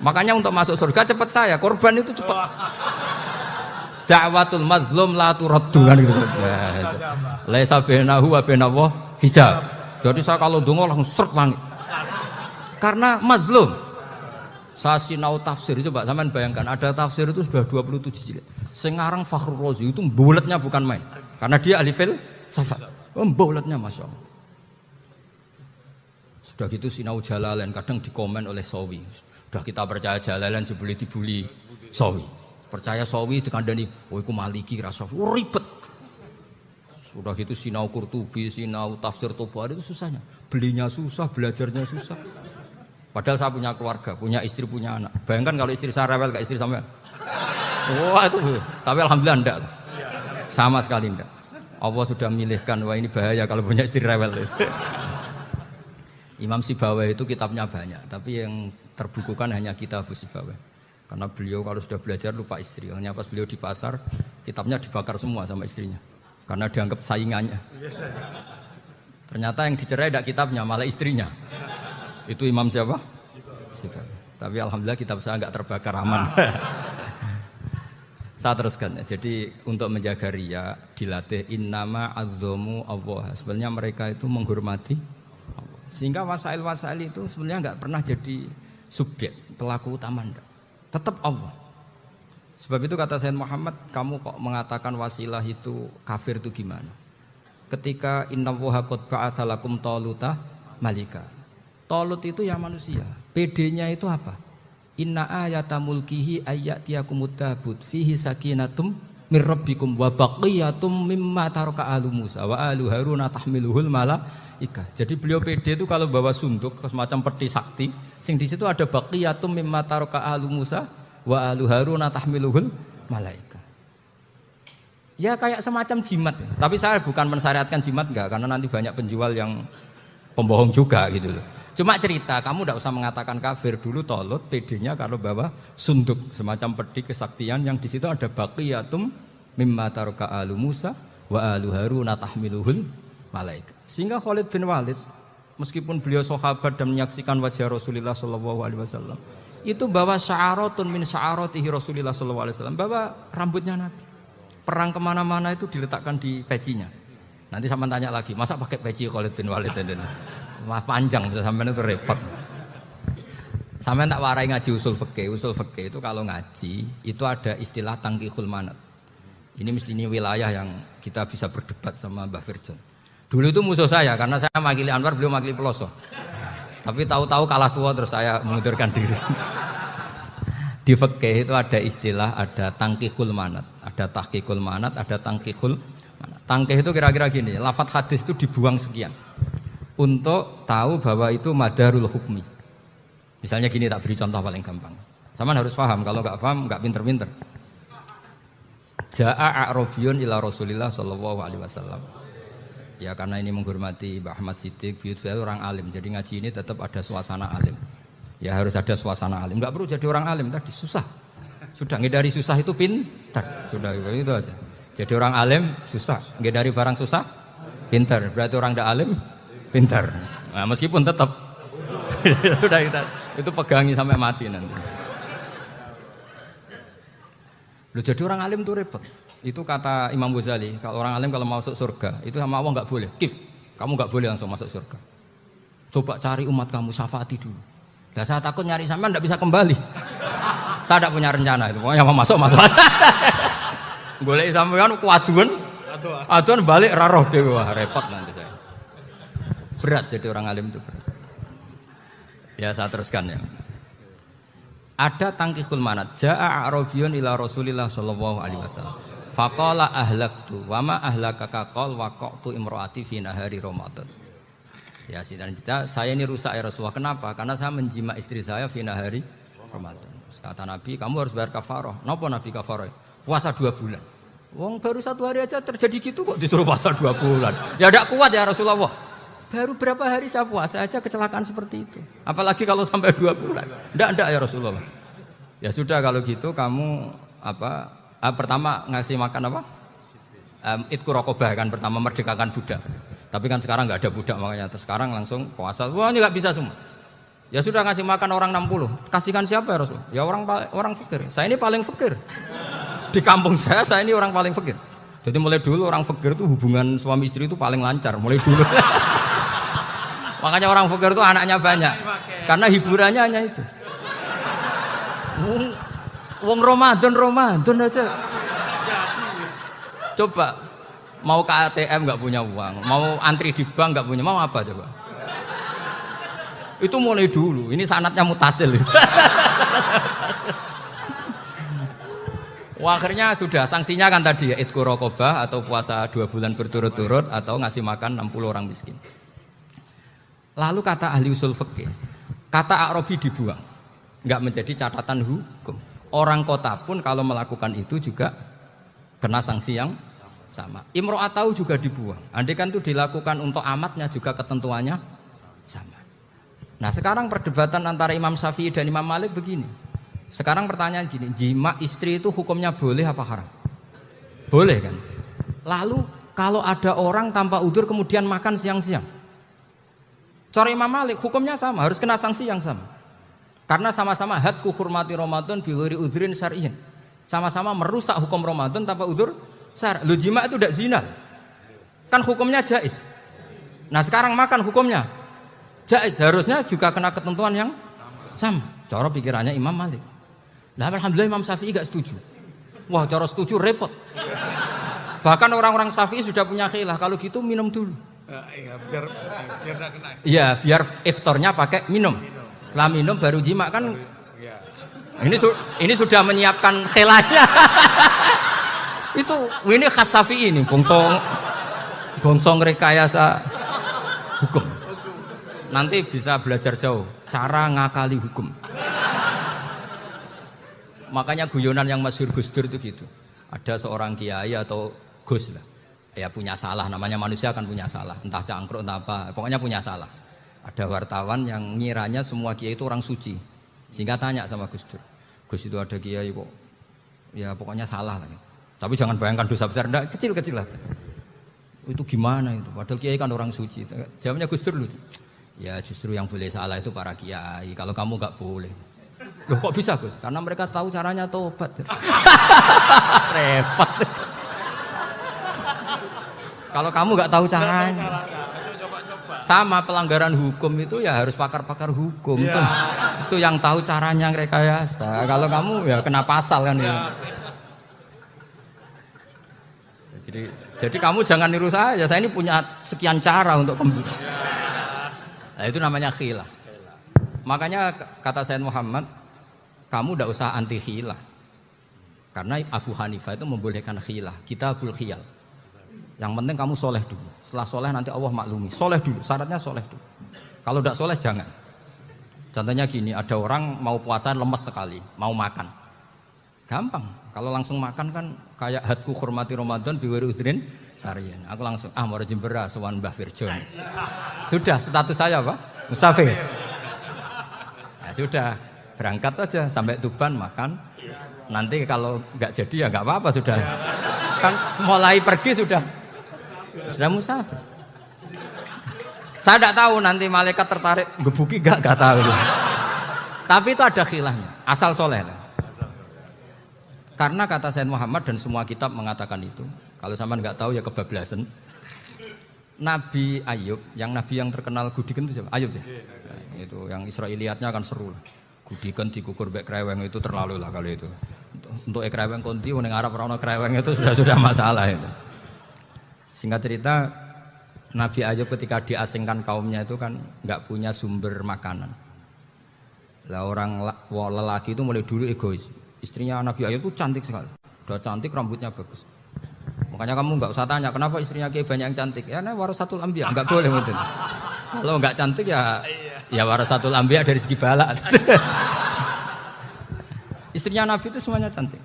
Makanya untuk masuk surga cepat saya. Korban itu cepat. Da'watul mazlum la turaddu kan gitu. Laisa bainahu wa bainallah hijab. Jadi saya kalau donga langsung seret langit. Karena mazlum. Saya sinau tafsir, coba sampean bayangkan ada tafsir itu sudah 27 jilid. Sekarang Fakhrur Razi itu bulatnya bukan main. Karena dia ahli filsafat. Bulatnya Masya Allah. Sudah gitu sinau Jalalain kadang dikomen oleh Sawi. Sudah kita percaya Jalalain boleh dibuli Sawi. Percaya Sawi dikandani, oh iku Maliki rasa ribet. Sudah gitu sinau Qurtubi, sinau tafsir Tobari itu susahnya. Belinya susah, belajarnya susah. Padahal saya punya keluarga, punya istri, punya anak. Bayangkan kalau istri saya rewel, kayak istri sampean. Wah itu, tapi alhamdulillah enggak. Sama sekali enggak. Allah sudah milihkan, wah ini bahaya kalau punya istri rewel. Imam Sibawai itu kitabnya banyak, tapi yang terbukukan hanya kitab Sibawai. Karena beliau kalau sudah belajar lupa istri. Hanya pas beliau di pasar, kitabnya dibakar semua sama istrinya. Karena dianggap saingannya. Ternyata yang dicerai tidak kitabnya, malah istrinya. Itu Imam siapa? Sibawai. Tapi alhamdulillah kitab saya enggak terbakar, aman. Saya teruskan. Jadi untuk menjaga riya dilatih innama azzamu Allah. Sebenarnya mereka itu menghormati Allah. Sehingga wasail-wasail itu sebenarnya enggak pernah jadi subjek, pelaku utama enggak. Tetap Allah. Sebab itu kata Sayyid Muhammad, kamu kok mengatakan wasilah itu kafir itu gimana? Ketika innallaha qad ba'atsa lakum taluta malika. Talut itu ya manusia. PD-nya itu apa? Inna ayata mulkihi ayyatiyakumut tabut fihi sakinatum mir rabbikum wa baqiyatum mimma taraka alu Musa wa alu Haruna tahmiluhul malaika. Jadi beliau PD itu kalau bawa sunduk semacam peti sakti, sing di situ ada baqiyatum mimma taraka alu Musa wa alu Haruna tahmiluhul malaika. Ya kayak semacam jimat. Tapi saya bukan mensyariatkan jimat enggak, karena nanti banyak penjual yang pembohong juga gitu loh. Cuma cerita, kamu tidak usah mengatakan kafir. Dulu Tolut PD-nya kalau bawa sunduk semacam peti kesaktian yang di situ ada baqiyatum mimma taraka alu Musa wa alu Haruna tahmiluhul malaika. Sehingga Khalid bin Walid meskipun beliau sahabat dan menyaksikan wajah Rasulullah sallallahu alaihi wasallam, itu bawa sya'aratun min sya'aratihi Rasulullah sallallahu alaihi wasallam, bawa rambutnya Nabi. Perang kemana-mana itu diletakkan di pecinya. Nanti sama tanya lagi, masa pakai peci Khalid bin Walid ini? Wah panjang, sampai itu repot. Sampai tak warai ngaji usul fikih. Usul fikih itu kalau ngaji itu ada istilah tangkihul manat. Ini mestinya wilayah yang kita bisa berdebat sama Mbah Firjon. Dulu itu musuh saya karena saya makili Anwar, beliau makili Peloso. Tapi tahu-tahu kalah tua terus saya mengundurkan diri. Di fikih itu ada istilah, ada tangkihul manat, ada tahqiqul manat, ada tangkihul manat. Tangkih itu kira-kira gini, lafadz hadis itu dibuang sekian untuk tahu bahwa itu madarul hukmi. Misalnya gini, tak beri contoh paling gampang. Saman harus paham, kalau nggak paham nggak pinter-pinter. Ja'a a'rabiyun ila Rasulillah sallallahu alaihi wasallam. Ya karena ini menghormati Mbah Ahmad Siddiq, beliau orang alim. Jadi ngaji ini tetap ada suasana alim. Ya harus ada suasana alim. Nggak perlu jadi orang alim tadi susah. Sudah ngedari susah itu pintar. Sudah itu aja. Jadi orang alim susah, ngedari barang susah pintar. Berarti orang tidak alim pintar. Nah, meskipun tetap sudah itu pegangi sampai mati nanti. Loh, jadi orang alim itu repot. Itu kata Imam Ghazali, kalau orang alim kalau mau masuk surga itu sama Allah nggak boleh. Kif, kamu nggak boleh langsung masuk surga. Coba cari umat kamu, syafaati dulu. Nah, saya takut nyari sampean nggak bisa kembali. Saya tidak punya rencana itu. Pokoknya mau masuk. Golek sampean kuaduan, aduan balik raroh dewe, wah repot nanti saya. Berat jadi orang alim itu berat. Ya saya teruskan ya. Ada tangkihul manat. Ja'a a'rabiyun ila Rasulillah sallallahu alaihi wasallam. Faqala ahlaktu wa ma ahlakaka qal waqa'tu imraati fi nahari Ramadan. Ya cerita, saya ini rusak ya Rasulullah. Kenapa? Karena saya menjima istri saya fi nahari Ramadan. Terus kata Nabi, kamu harus bayar kafarah. Napa Nabi kafarah? Puasa 2 bulan. Wong baru 1 hari aja terjadi gitu kok disuruh puasa 2 bulan. Ya tidak kuat ya Rasulullah. Baru berapa hari saya puasa aja kecelakaan seperti itu. Apalagi kalau sampai 2 bulan. Tidak ya Rasulullah. Ya sudah kalau gitu kamu pertama ngasih makan apa? Itku rokobah kan, pertama merdekakan budak. Tapi kan sekarang nggak ada budak makanya terus sekarang langsung puasa. Wah ini nggak bisa semua. Ya sudah ngasih makan orang 60. Kasihkan siapa ya Rasul? Ya orang fakir. Saya ini paling fakir. Di kampung saya ini orang paling fakir. Jadi mulai dulu orang fakir itu hubungan suami istri itu paling lancar. Mulai dulu. Makanya orang fakir itu anaknya banyak. Karena hiburannya hanya itu. Wong Ramadan aja. Coba mau ke ATM nggak punya uang, mau antri di bank nggak punya, mau apa coba? Itu mulai dulu. Ini sanatnya mutasil. Wah, akhirnya sudah sanksinya kan tadi ya itqu raqabah atau puasa 2 bulan berturut-turut atau ngasih makan 60 orang miskin. Lalu kata ahli usul fikih, kata a'rabi dibuang, nggak menjadi catatan hukum. Orang kota pun kalau melakukan itu juga kena sanksi yang sama. Imro'atau juga dibuang. Andai kan itu dilakukan untuk amatnya juga ketentuannya sama. Nah sekarang perdebatan antara Imam Syafi'i dan Imam Malik begini. Sekarang pertanyaan gini, jima istri itu hukumnya boleh apa haram? Boleh kan? Lalu kalau ada orang tanpa udzur kemudian makan siang-siang, cara Imam Malik hukumnya sama, harus kena sanksi yang sama. Karena sama-sama hadku hurmati Ramadan bi ghairi udzrin syar'iyyin. Sama-sama merusak hukum Ramadan tanpa udzur syar'i. Lu jima itu tidak zina. Kan hukumnya jaiz. Nah, sekarang makan hukumnya jaiz, harusnya juga kena ketentuan yang sama. Cara pikirannya Imam Malik. Nah, alhamdulillah Imam Syafi'i gak setuju. Wah, cara setuju repot. Bahkan orang-orang Syafi'i sudah punya khilaf, kalau gitu minum dulu. Iya, biar gak kena. Iya, biar iftarnya pakai minum. Setelah minum baru jima kan. Iya. Ini sudah menyiapkan khilafnya. Ini khas Syafi'i ini, bongsong rekayasa hukum. Nanti bisa belajar jauh cara ngakali hukum. Makanya guyonan yang masyhur Gus Dur itu gitu. Ada seorang kiai atau Gus lah, ya punya salah, namanya manusia kan punya salah, entah cangkruk entah apa, pokoknya punya salah. Ada wartawan yang ngiranya semua kiai itu orang suci, sehingga tanya sama Gus Dur, Gus itu ada kiai kok, ya pokoknya salah lah. Tapi jangan bayangkan dosa besar, enggak, kecil-kecil aja. Itu gimana itu? Padahal kiai kan orang suci. Jawabnya Gus Dur lucu. Ya justru yang boleh salah itu para kiai. Kalau kamu nggak boleh. Loh kok bisa Gus? Karena mereka tahu caranya tobat. Repot. Kalau kamu nggak tahu caranya. Sama pelanggaran hukum itu ya harus pakar-pakar hukum. Ya. Itu yang tahu caranya rekayasa. Kalau kamu ya kena pasal kan ya. Jadi kamu jangan niru saya ini punya sekian cara untuk kembali. Nah, itu namanya khilaf. Makanya kata Sayyid Muhammad, kamu tidak usah anti khilaf. Karena Abu Hanifah itu membolehkan khilaf, kitabul khiyal. Yang penting kamu soleh dulu. Setelah soleh nanti Allah maklumi. Soleh dulu, syaratnya soleh dulu. Kalau tidak soleh jangan. Contohnya gini, ada orang mau puasa lemes sekali, mau makan. Gampang. Kalau langsung makan kan kayak hadku hormati Ramadan biwiri udrin sarian. Aku langsung mau jembera sowan Mbah Firjon. Sudah status saya apa? Musafir. Ya sudah, berangkat aja sampai Tuban makan. Nanti kalau nggak jadi ya nggak apa-apa sudah. Kan mulai pergi sudah musafir. Saya tidak tahu nanti malaikat tertarik gebuki nggak tahu. Tapi itu ada khilafnya. Asal soleh lah. Karena kata Sayyid Muhammad dan semua kitab mengatakan itu. Kalau sampean nggak tahu ya kebablasan. Nabi Ayub, nabi yang terkenal Gudiken itu siapa? Ayub ya. Nah, itu yang Israiliyatnya akan seru lah. Gudiken dikukur bek kreweng itu terlalu lah kalau itu. Untuk kreweng konti ning Arab ora ono kreweng itu sudah masalah itu. Singkat cerita, Nabi Ayub ketika diasingkan kaumnya itu kan nggak punya sumber makanan. Lah orang lelaki itu mulai dulu egois. Istrinya Nabi Ayub itu cantik sekali. Udah cantik, rambutnya bagus. Makanya kamu nggak usah tanya kenapa istrinya Kiai banyak yang cantik. Ya, warasatul anbiya, nggak boleh mungkin. Kalau nggak cantik ya warasatul anbiya dari segi balak. Istrinya Nabi itu semuanya cantik.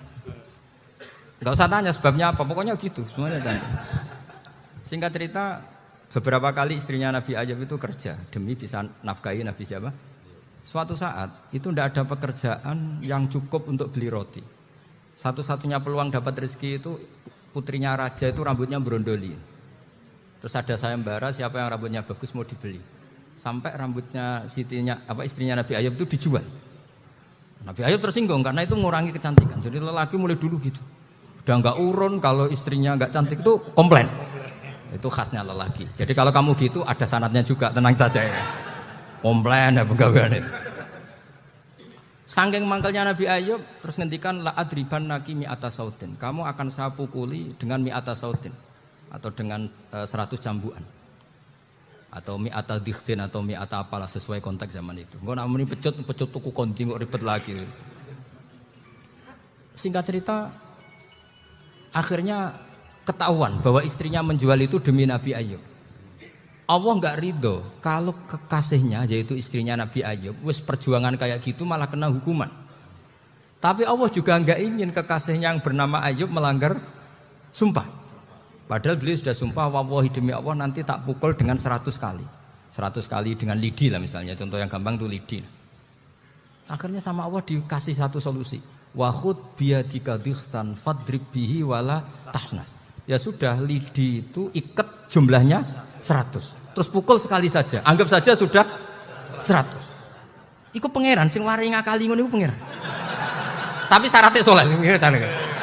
Nggak usah tanya sebabnya apa, pokoknya gitu, semuanya cantik. Singkat cerita, beberapa kali istrinya Nabi Ayub itu kerja demi bisa nafkahi Nabi siapa? Suatu saat itu tidak ada pekerjaan yang cukup untuk beli roti. Satu-satunya peluang dapat rezeki itu putrinya raja itu rambutnya berondoli. Terus ada sayembara siapa yang rambutnya bagus mau dibeli. Sampai rambutnya istrinya Nabi Ayub itu dijual. Nabi Ayub tersinggung karena itu mengurangi kecantikan. Jadi lelaki mulai dulu gitu. Udah nggak urun kalau istrinya nggak cantik itu komplain. Itu khasnya lelaki. Jadi kalau kamu gitu ada sanadnya juga, tenang saja ya. Komplain ya pegawaian itu. Saking mangkelnya Nabi Ayub terus ngendikan la adriban naki mi'ata sautin. Kamu akan saya pukuli dengan mi'ata sautin atau dengan 100 cambukan. Atau mi'ata dikhtin atau mi'ata apalah sesuai konteks zaman itu. Engko namanya pecut tuku konti kok ribet lagi. Singkat cerita akhirnya ketahuan bahwa istrinya menjual itu demi Nabi Ayub. Allah nggak ridho kalau kekasihnya yaitu istrinya Nabi Ayub wis perjuangan kayak gitu malah kena hukuman. Tapi Allah juga nggak ingin kekasihnya yang bernama Ayub melanggar sumpah. Padahal beliau sudah sumpah wallahi demi Allah nanti tak pukul dengan 100 kali. 100 kali dengan lidi lah misalnya, contoh yang gampang tuh lidi. Akhirnya sama Allah dikasih satu solusi. Wa khud biyadika dikhtan fadrib bihi wala tahnas. Ya sudah, lidi itu ikat jumlahnya 100. Terus pukul sekali saja. Anggap saja sudah 100. Iku pangeran sing wari ngakali ngono iku pangeran. Tapi syaratnya soleh.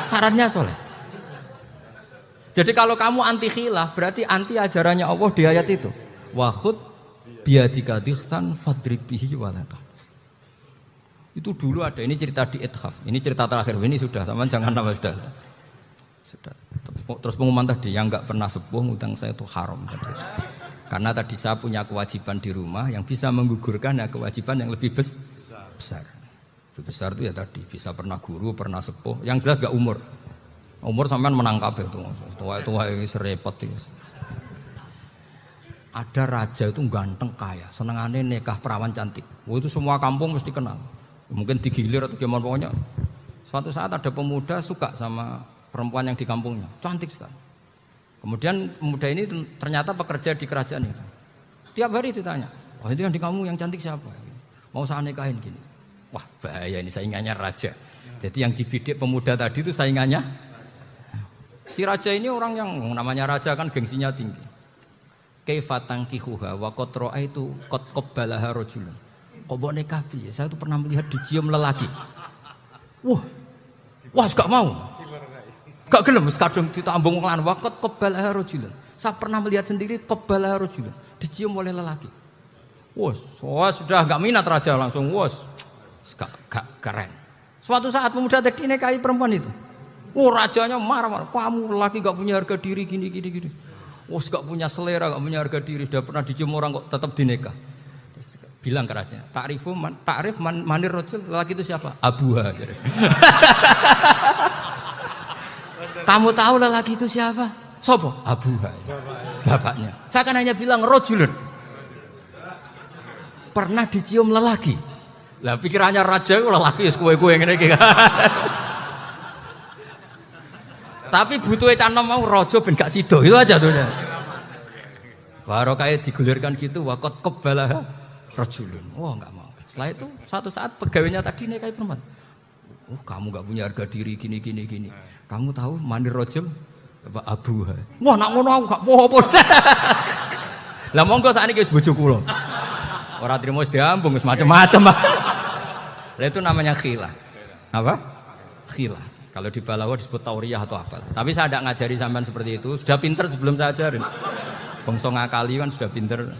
Syaratnya soleh. Jadi kalau kamu anti khilaf berarti anti ajarannya Allah di ayat itu. Wa khud biyadika dikhsan fadrib bihi walata. Itu dulu ada, ini cerita di Ithaf. Ini cerita terakhir, ini sudah, sama jangan nama sudah. Terus pengumuman tadi, yang enggak pernah sepuh ngutang saya itu haram tadi. Karena tadi saya punya kewajiban di rumah yang bisa menggugurkan ya kewajiban yang lebih besar. Lebih besar itu ya tadi, bisa pernah guru, pernah sepuh. Yang jelas enggak umur. Umur sampean menang kabeh itu. Tua-tua ini serepot itu. Ada raja itu ganteng kaya, senengannya nikah perawan cantik. Itu semua kampung mesti kenal. Mungkin digilir atau gimana pokoknya. Suatu saat ada pemuda suka sama perempuan yang di kampungnya, cantik sekali. Kemudian pemuda ini ternyata pekerja di kerajaan itu. Tiap hari ditanya, wah itu yang di kamu yang cantik siapa? Mau saya nikahin gini. Wah bahaya ini saingannya raja. Jadi yang dibidik pemuda tadi itu saingannya. Si raja ini orang yang namanya raja kan gengsinya tinggi. Kaifatang kihuha wa qad ra'aitu qad qabbalaha rajulun. Kok mbok nikah piye? Saya tuh pernah melihat dicium lelaki. Wah, gak mau. Gak gelem kadung ditambung lan waqat qabbalaha rajulun. Saya pernah melihat sendiri qabbalaha rajulun, dicium oleh lelaki. Wah, sudah gak minat raja langsung gak keren. Suatu saat pemuda tadi nikahi perempuan itu. Rajanya marah-marah. Kamu lelaki gak punya harga diri gini. Gak punya selera, gak punya harga diri, sudah pernah dicium orang kok tetap dinikah. Terus bilang ke raja, takrif manir rajul, lelaki itu siapa? Abuha. Kamu tahu lelaki itu siapa? Sopo? Abuha. Bapaknya. Saya kan hanya bilang rajulun. Pernah dicium lelaki. Lah pikirannya raja lelaki wis kowe-kowe ngene iki. Tapi butuhe canom mau raja ben gak sida. Itu aja tuh. Baru kayak digulirkan gitu waqat qabbalah rajulun. Enggak mau. Setelah itu suatu saat pegawainya tadi nikahi perempuan. Kamu enggak punya harga diri gini. Kamu tahu manir rajul apa abuha. Nak ngono aku gak apa-apa. Lah monggo sakniki wis bojo kula. Ora trimo wis diambung wis macam-macam. Lah itu namanya khilah. Apa? Khilah. Kalau di Balawa disebut tauriyah atau apa. Tapi saya tidak ngajari sampean seperti itu. Sudah pinter sebelum saya ajarin. Bangsa ngakali kan sudah pinter.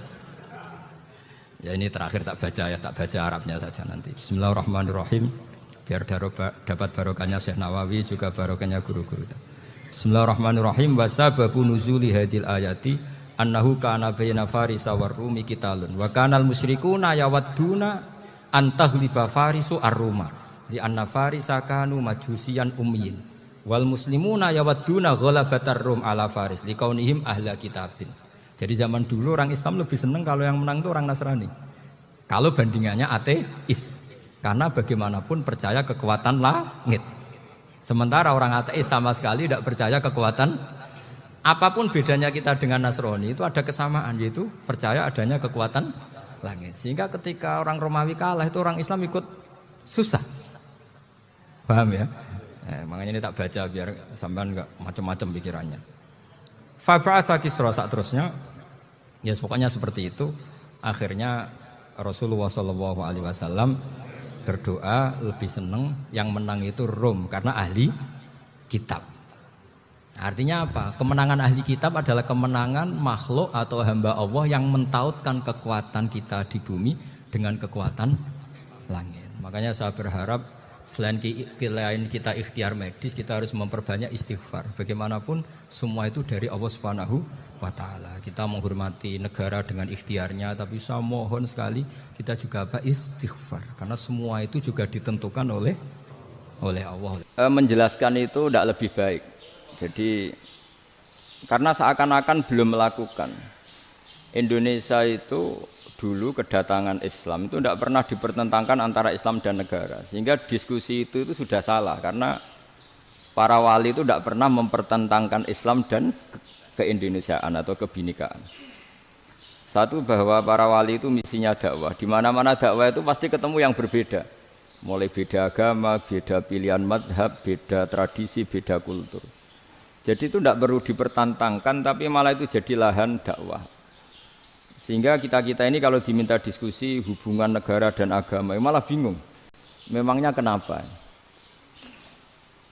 Ya ini terakhir tak baca Arabnya saja nanti. Bismillahirrahmanirrahim. Biar dapat barokahnya Syekh Nawawi juga barokahnya guru-guru. Bismillahirrahmanirrahim. Wasababu nuzuli hadil ayati annahu kana baina farisa war rumi qitalun wa kanal musyrikuna yawadduna antaghliba farisu ar-ruma. Di anna farisa kanu majusian ummiyin wal muslimuna yawadduna ghalabatar rum ala faris liqaunihim ahla kitabin. Jadi zaman dulu orang Islam lebih senang kalau yang menang itu orang Nasrani. Kalau bandingannya ateis. Karena bagaimanapun percaya kekuatan langit. Sementara orang ateis sama sekali tidak percaya kekuatan. Apapun bedanya kita dengan Nasrani itu ada kesamaan, yaitu percaya adanya kekuatan langit. Sehingga ketika orang Romawi kalah itu orang Islam ikut susah. Paham ya? Makanya ini tak baca biar sampean enggak macam-macam pikirannya. Fab'atha Kisra saat terusnya, ya pokoknya seperti itu. Akhirnya Rasulullah SAW berdoa lebih senang yang menang itu Rom karena ahli kitab. Artinya apa? Kemenangan ahli kitab adalah kemenangan makhluk atau hamba Allah yang mentautkan kekuatan kita di bumi dengan kekuatan langit. Makanya saya berharap selain kita ikhtiar medis, kita harus memperbanyak istighfar. Bagaimanapun semua itu dari Allah Subhanahu wa ta'ala. Kita menghormati negara dengan ikhtiarnya, tapi saya mohon sekali kita juga istighfar. Karena semua itu juga ditentukan oleh Allah. Menjelaskan itu tidak lebih baik. Jadi karena seakan-akan belum melakukan. Indonesia itu dulu kedatangan Islam itu tidak pernah dipertentangkan antara Islam dan negara, sehingga diskusi itu sudah salah karena para wali itu tidak pernah mempertentangkan Islam dan keindonesiaan atau kebinekaan. Satu, bahwa para wali itu misinya dakwah, di mana-mana dakwah itu pasti ketemu yang berbeda, mulai beda agama, beda pilihan madhab, beda tradisi, beda kultur. Jadi itu tidak perlu dipertentangkan, tapi malah itu jadi lahan dakwah. Sehingga kita ini kalau diminta diskusi hubungan negara dan agama malah bingung. Memangnya kenapa?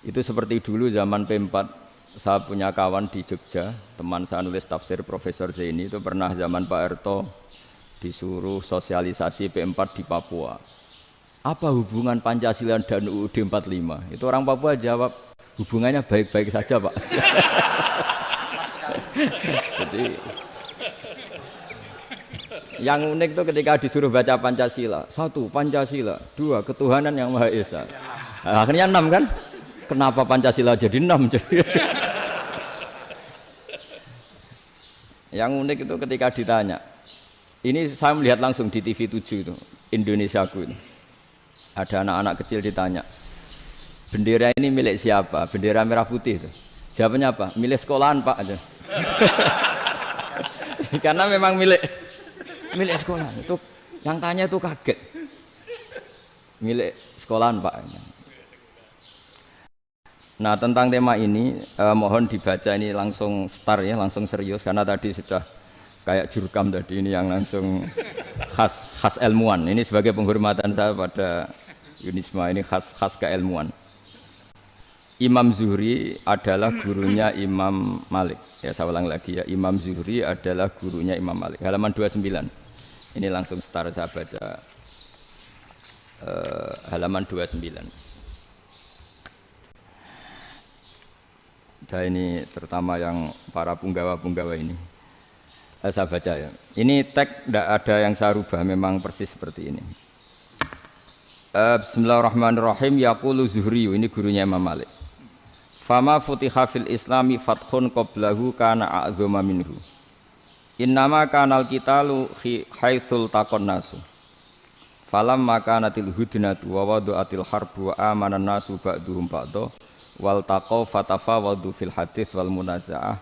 Itu seperti dulu zaman P4, saya punya kawan di Jogja, teman saya nulis tafsir Profesor Zaini, itu pernah zaman Pak Harto disuruh sosialisasi P4 di Papua. Apa hubungan Pancasila dan UUD 45? Itu orang Papua jawab, hubungannya baik-baik saja Pak. Jadi yang unik itu ketika disuruh baca Pancasila, 1 Pancasila, 2 ketuhanan yang Maha Esa. Nah, akhirnya 6 kan? Kenapa Pancasila jadi 6? Yang unik itu ketika ditanya, ini saya melihat langsung di TV 7 itu, Indonesiaku itu. Ada anak-anak kecil ditanya, bendera ini milik siapa? Bendera merah putih itu. Jawabannya apa? Milik sekolahan Pak aja. Karena memang milik sekolahan. Itu yang tanya itu kaget. Milik sekolahan Pak. Nah tentang tema ini mohon dibaca ini langsung start ya, langsung serius karena tadi sudah kayak jurkam tadi, ini yang langsung khas ilmuwan. Ini sebagai penghormatan saya pada Yunisma, ini khas keilmuan. Imam Zuhri adalah gurunya Imam Malik. Ya saya ulang lagi ya, Imam Zuhri adalah gurunya Imam Malik. Halaman 29. Ini langsung start saya baca halaman 29. Dan ini terutama yang para punggawa-punggawa ini. Saya baca ya. Ini teks tidak ada yang saya rubah, memang persis seperti ini. Bismillahirrahmanirrahim. Yaqulu Zuhri, ini gurunya Imam Malik. Fama futiha fil islami fathun qablahu kana a'zama minhu. Innama kanal qitalu haitsul taqon nasu. Falam makanatil hudnatu wa wadu'atil harbu wa amanan nasu ba'duhum ba'do wal taqaw fatafawadu fil hadits wal munaza'ah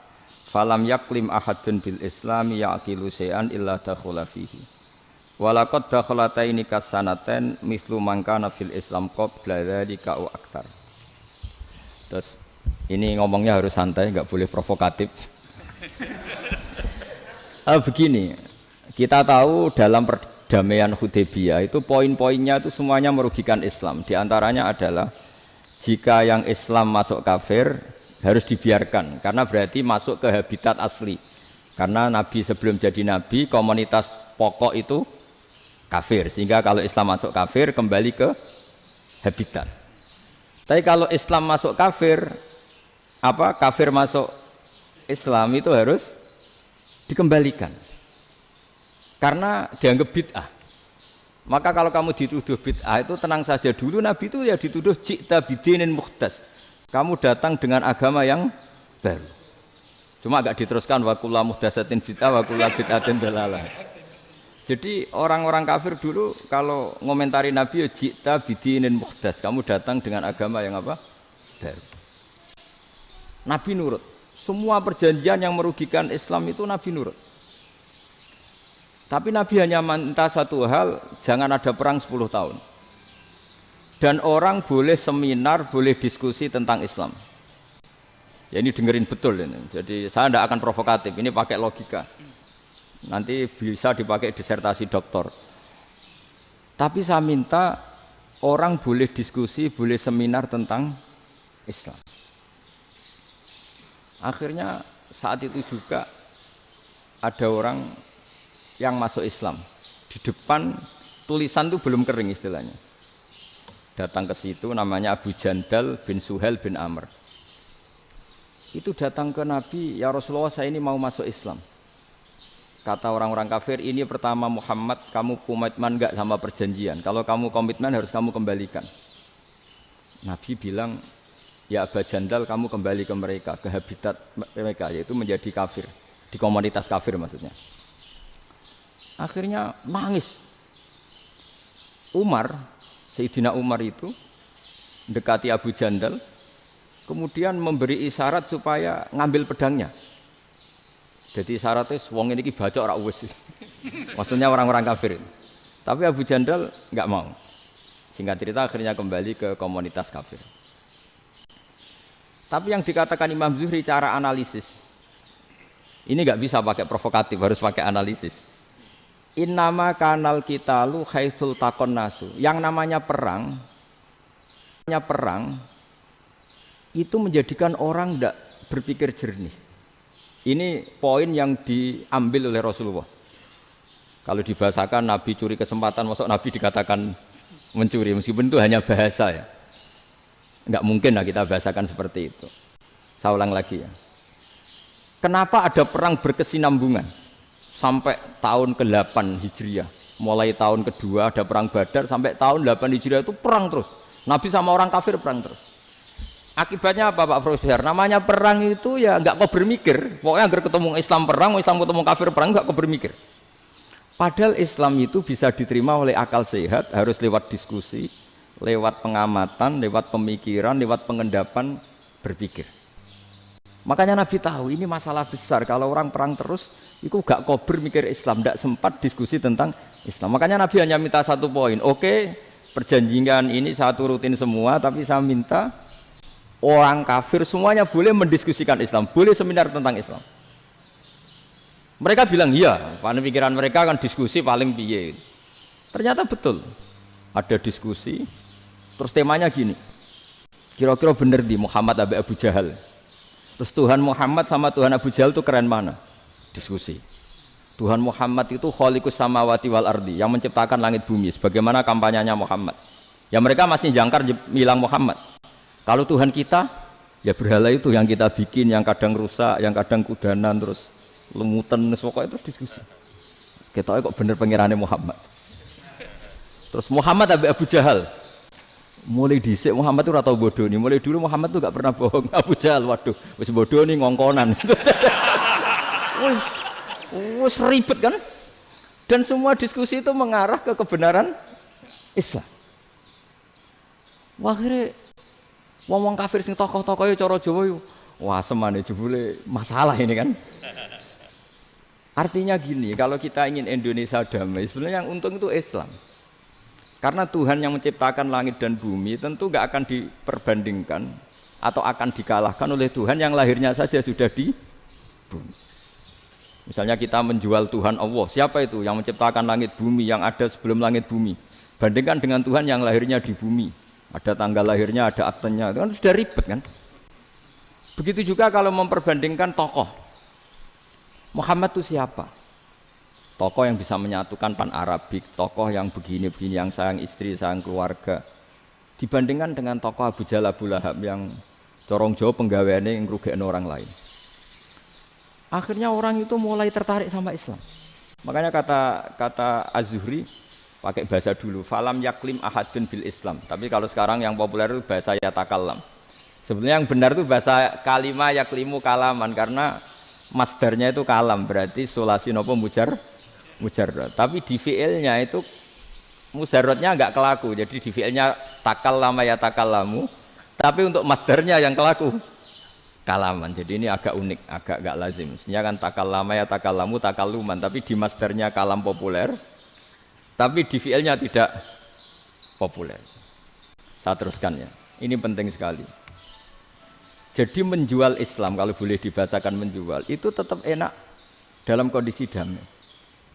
falam yaklim ahadun bil islami yaqilu syai'an illa dakhula fihi walaqad dakhalataini kasanaten mislu man kana fil islam qabla dzalika wa aktsar. Terus ini ngomongnya harus santai, enggak boleh provokatif. Begini, kita tahu dalam perdamaian Hudaybiyah itu poin-poinnya itu semuanya merugikan Islam. Di antaranya adalah jika yang Islam masuk kafir harus dibiarkan karena berarti masuk ke habitat asli. Karena Nabi sebelum jadi Nabi komunitas pokok itu kafir, sehingga kalau Islam masuk kafir kembali ke habitat. Tapi kalau Islam masuk kafir, kafir masuk Islam itu harus dikembalikan karena dianggap bid'ah. Maka kalau kamu dituduh bid'ah itu tenang saja dulu, Nabi itu ya dituduh ji'ta bidinin muhdas, kamu datang dengan agama yang baru. Cuma agak diteruskan wa kullu muhdatsatin bid'ah wa kullu bid'atin dalalah. Jadi orang-orang kafir dulu kalau ngomentari Nabi ya ji'ta bidinin muhdas, kamu datang dengan agama yang baru. Nabi nurut. Semua perjanjian yang merugikan Islam itu Nabi nurut. Tapi Nabi hanya minta satu hal, jangan ada perang 10 tahun. Dan orang boleh seminar, boleh diskusi tentang Islam. Ya ini dengerin betul ini. Jadi saya tidak akan provokatif, ini pakai logika. Nanti bisa dipakai disertasi doktor. Tapi saya minta orang boleh diskusi, boleh seminar tentang Islam. Akhirnya saat itu juga ada orang yang masuk Islam. Di depan tulisan itu belum kering istilahnya. Datang ke situ namanya Abu Jandal bin Suhail bin Amr. Itu datang ke Nabi, ya Rasulullah saya ini mau masuk Islam. Kata orang-orang kafir, ini pertama Muhammad, kamu komitmen enggak sama perjanjian? Kalau kamu komitmen harus kamu kembalikan. Nabi bilang, ya Abu Jandal kamu kembali ke mereka, ke habitat mereka, yaitu menjadi kafir. Di komunitas kafir maksudnya. Akhirnya nangis. Umar, Sayyidina Umar itu mendekati Abu Jandal, kemudian memberi isyarat supaya ngambil pedangnya. Jadi isyaratnya wong ini baca ora wis. Maksudnya orang-orang kafir. Tapi Abu Jandal enggak mau. Singkat cerita akhirnya kembali ke komunitas kafir. Tapi yang dikatakan Imam Zuhri cara analisis ini enggak bisa pakai provokatif, harus pakai analisis. Innama kanal qitalu haitsul taqon nasu. Yang namanya perang itu menjadikan orang tidak berpikir jernih. Ini poin yang diambil oleh Rasulullah. Kalau dibahasakan Nabi curi kesempatan, masuk Nabi dikatakan mencuri, meskipun itu hanya bahasa ya. Enggak mungkin lah kita bahasakan seperti itu. Saya ulang lagi ya. Kenapa ada perang berkesinambungan sampai tahun ke-8 Hijriah? Mulai tahun kedua ada perang Badar sampai tahun 8 Hijriah itu perang terus. Nabi sama orang kafir perang terus. Akibatnya apa Pak Profesor? Namanya perang itu ya nggak kau bermikir. Pokoknya agar ketemu Islam perang, Islam ketemu kafir perang nggak kau bermikir. Padahal Islam itu bisa diterima oleh akal sehat, harus lewat diskusi, lewat pengamatan, lewat pemikiran, lewat pengendapan berpikir. Makanya Nabi tahu ini masalah besar. Kalau orang perang terus, itu gak kau bermikir Islam, tidak sempat diskusi tentang Islam. Makanya Nabi hanya minta satu poin. Oke, perjanjian ini saya turutin semua, tapi saya minta orang kafir semuanya boleh mendiskusikan Islam, boleh seminar tentang Islam. Mereka bilang iya, karena pikiran mereka kan diskusi paling piye. Ternyata betul, ada diskusi. Terus temanya gini, kira-kira bener di Muhammad Abu Jahal. Terus Tuhan Muhammad sama Tuhan Abu Jahal itu keren mana? Diskusi. Tuhan Muhammad itu khaliqus samawati wal ardi, yang menciptakan langit bumi. Sebagaimana kampanyenya Muhammad. Ya mereka masih jangkar bilang Muhammad. Kalau Tuhan kita, ya berhala itu yang kita bikin, yang kadang rusak, yang kadang kudanan, terus lemutan, pokoknya terus diskusi. Kita kok bener pengirannya Muhammad. Terus Muhammad Abu Jahal. Mulai dhisik Muhammad itu ratau bodoh nih. Mulai dulu Muhammad itu gak pernah bohong. Abu Jahal, waduh, wis bodoh nih ngongkonan. Wis ribet kan? Dan semua diskusi itu mengarah ke kebenaran Islam. Wah, akhirnya ngomong kafir sing tokoh-tokoh cara Jawa yo. Wah, semane jebule masalah ini kan. Artinya gini, kalau kita ingin Indonesia damai, sebenarnya yang untung itu Islam. Karena Tuhan yang menciptakan langit dan bumi tentu gak akan diperbandingkan atau akan dikalahkan oleh Tuhan yang lahirnya saja sudah di bumi. Misalnya kita menjual Tuhan Allah, siapa itu yang menciptakan langit bumi, yang ada sebelum langit bumi? Bandingkan dengan Tuhan yang lahirnya di bumi. Ada tanggal lahirnya, ada aktenya, itu kan sudah ribet kan? Begitu juga kalau memperbandingkan tokoh. Muhammad itu siapa? Tokoh yang bisa menyatukan pan-Arabik, tokoh yang begini-begini, yang sayang istri, sayang keluarga. Dibandingkan dengan tokoh Abu Jahal, Abu Lahab yang corong jauh penggaweannya yang ngerugikan orang lain. Akhirnya orang itu mulai tertarik sama Islam. Makanya kata Az-Zuhri, pakai bahasa dulu, falam yaklim ahadun bil Islam. Tapi kalau sekarang yang populer itu bahasa yatakallam. Sebenarnya yang benar itu bahasa kalimah yaklimu kalaman, karena masdarnya itu kalam, berarti sulasi nopo mujarrad. Tapi di fi'ilnya itu mujarradnya enggak kelaku. Jadi di fi'ilnya takallama yatakallamu, tapi untuk masdarnya yang kelaku kalaman. Jadi ini agak unik, agak enggak lazim. Mestinya kan takallama yatakallamu takalluman, tapi di masdarnya kalam populer. Tapi di fi'ilnya tidak populer. Saya teruskan ya. Ini penting sekali. Jadi menjual Islam, kalau boleh dibahasakan menjual, itu tetap enak dalam kondisi damai.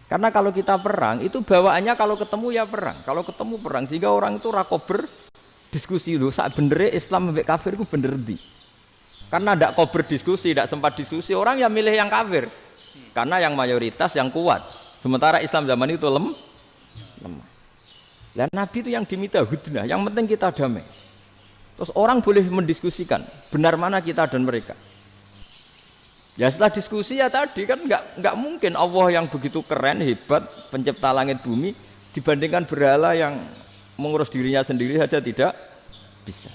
Karena kalau kita perang, itu bawaannya kalau ketemu ya perang. Kalau ketemu perang, sehingga orang itu rakober diskusi dulu. Saat benernya Islam sampai kafir itu bener di. Karena tidak kober diskusi, tidak sempat diskusi, orang yang milih yang kafir. Karena yang mayoritas yang kuat. Sementara Islam zaman itu lemah. Dan Nabi itu yang diminta hudnah, yang penting kita damai. Terus orang boleh mendiskusikan benar mana kita dan mereka. Ya setelah diskusi ya tadi kan nggak mungkin Allah yang begitu keren hebat pencipta langit bumi dibandingkan berhala yang mengurus dirinya sendiri saja tidak bisa.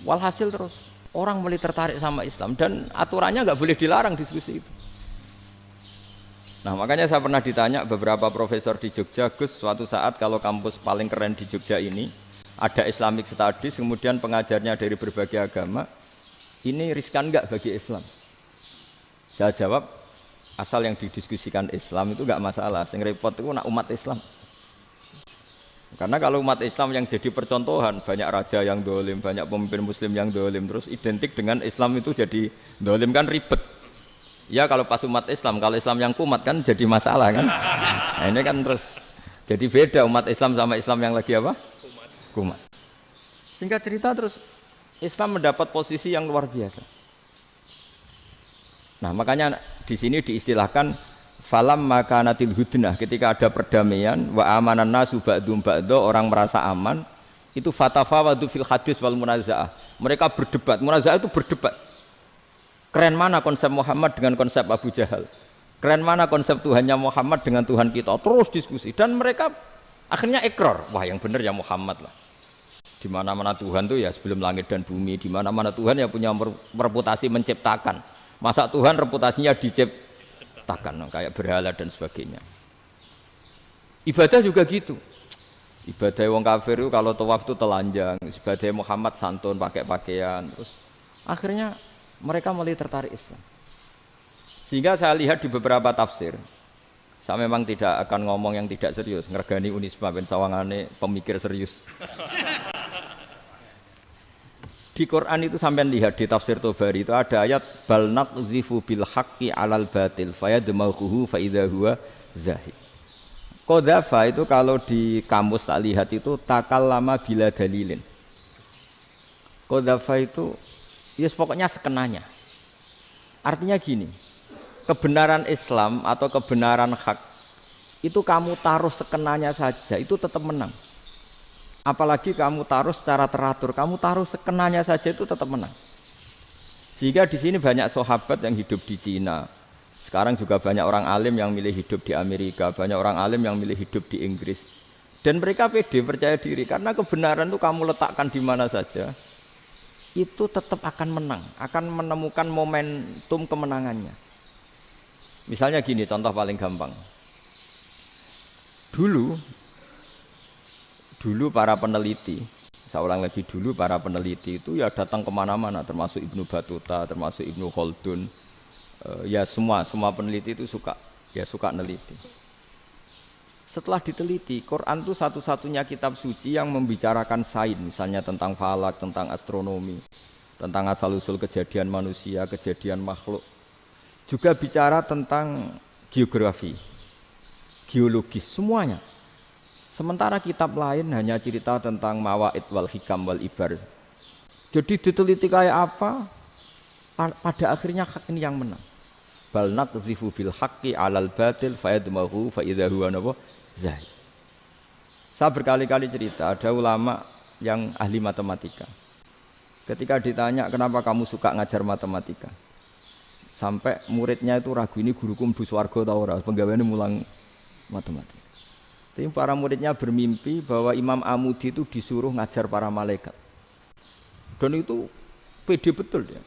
Walhasil terus orang mulai tertarik sama Islam dan aturannya nggak boleh dilarang diskusi itu. Nah makanya saya pernah ditanya beberapa profesor di Jogja, Gus, suatu saat kalau kampus paling keren di Jogja ini ada Islamic Studies, kemudian pengajarnya dari berbagai agama, ini riskan nggak bagi Islam? Saya jawab, asal yang didiskusikan Islam itu nggak masalah. Yang repot itu nak umat Islam. Karena kalau umat Islam yang jadi percontohan, banyak raja yang dolim, banyak pemimpin Muslim yang dolim, terus identik dengan Islam itu jadi dolim kan ribet. Ya kalau pas umat Islam, kalau Islam yang kumat kan jadi masalah kan. Nah ini kan terus jadi beda umat Islam sama Islam yang lagi apa? Kumat. Singkat cerita terus Islam mendapat posisi yang luar biasa. Nah, makanya di sini diistilahkan falam makanatil hudnah, ketika ada perdamaian wa amanan nasu ba'dum ba'do, orang merasa aman, itu fatafawadu fil hadis wal munazaah. Mereka berdebat, munazaah itu berdebat. Keren mana konsep Muhammad dengan konsep Abu Jahal? Keren mana konsep Tuhannya Muhammad dengan Tuhan kita? Terus diskusi dan mereka akhirnya ikrar, wah yang benar ya Muhammad lah. Di mana-mana Tuhan tuh ya sebelum langit dan bumi, di mana-mana Tuhan ya punya reputasi menciptakan. Masa Tuhan reputasinya diciptakan kayak berhala dan sebagainya. Ibadah juga gitu. Ibadah wong kafir itu kalau tawaf itu telanjang, ibadah Muhammad santun pakai pakaian. Terus akhirnya mereka mulai tertarik Islam. Sehingga saya lihat di beberapa tafsir, saya memang tidak akan ngomong yang tidak serius, ngergani Unisba ben sawangane pemikir serius. Di Quran itu sampai lihat di tafsir Tobari itu ada ayat bal naqzifu bil haqqi 'alal batil fayadmaghuhu fa idza huwa zahid. Qadzafa itu kalau di kamus tak lihat itu takallama bila dalilin. Qadzafa itu ya pokoknya sekenanya. Artinya gini, kebenaran Islam atau kebenaran hak itu kamu taruh sekenanya saja itu tetap menang. Apalagi kamu taruh secara teratur, kamu taruh sekenanya saja itu tetap menang. Sehingga di sini banyak sahabat yang hidup di Cina. Sekarang juga banyak orang alim yang milih hidup di Amerika, banyak orang alim yang milih hidup di Inggris. Dan mereka pede, percaya diri karena kebenaran itu kamu letakkan di mana saja, itu tetap akan menang, akan menemukan momentum kemenangannya. Misalnya gini, contoh paling gampang. Dulu para peneliti, saya ulang lagi, dulu para peneliti itu ya datang kemana-mana, termasuk Ibnu Battuta, termasuk Ibnu Khaldun, ya semua peneliti itu suka neliti. Setelah diteliti, Quran itu satu-satunya kitab suci yang membicarakan sains, misalnya tentang falak, tentang astronomi, tentang asal-usul kejadian manusia, kejadian makhluk. Juga bicara tentang geografi, geologis, semuanya. Sementara kitab lain hanya cerita tentang mawaid wal hikam wal ibar. Jadi diteliti kayak apa, pada akhirnya hak ini yang menang. Bal naqdhifu bil haqqi 'alal batil fayadmaghu fa idza huwa zahid. Saya berkali-kali cerita, ada ulama yang ahli matematika. Ketika ditanya kenapa kamu suka ngajar matematika, sampai muridnya itu ragu, ini guruku mlebu swarga ta ora, penggaweane mulang matematika. Tapi para muridnya bermimpi bahwa Imam Amudi itu disuruh ngajar para malaikat. Dan itu pede betul dia.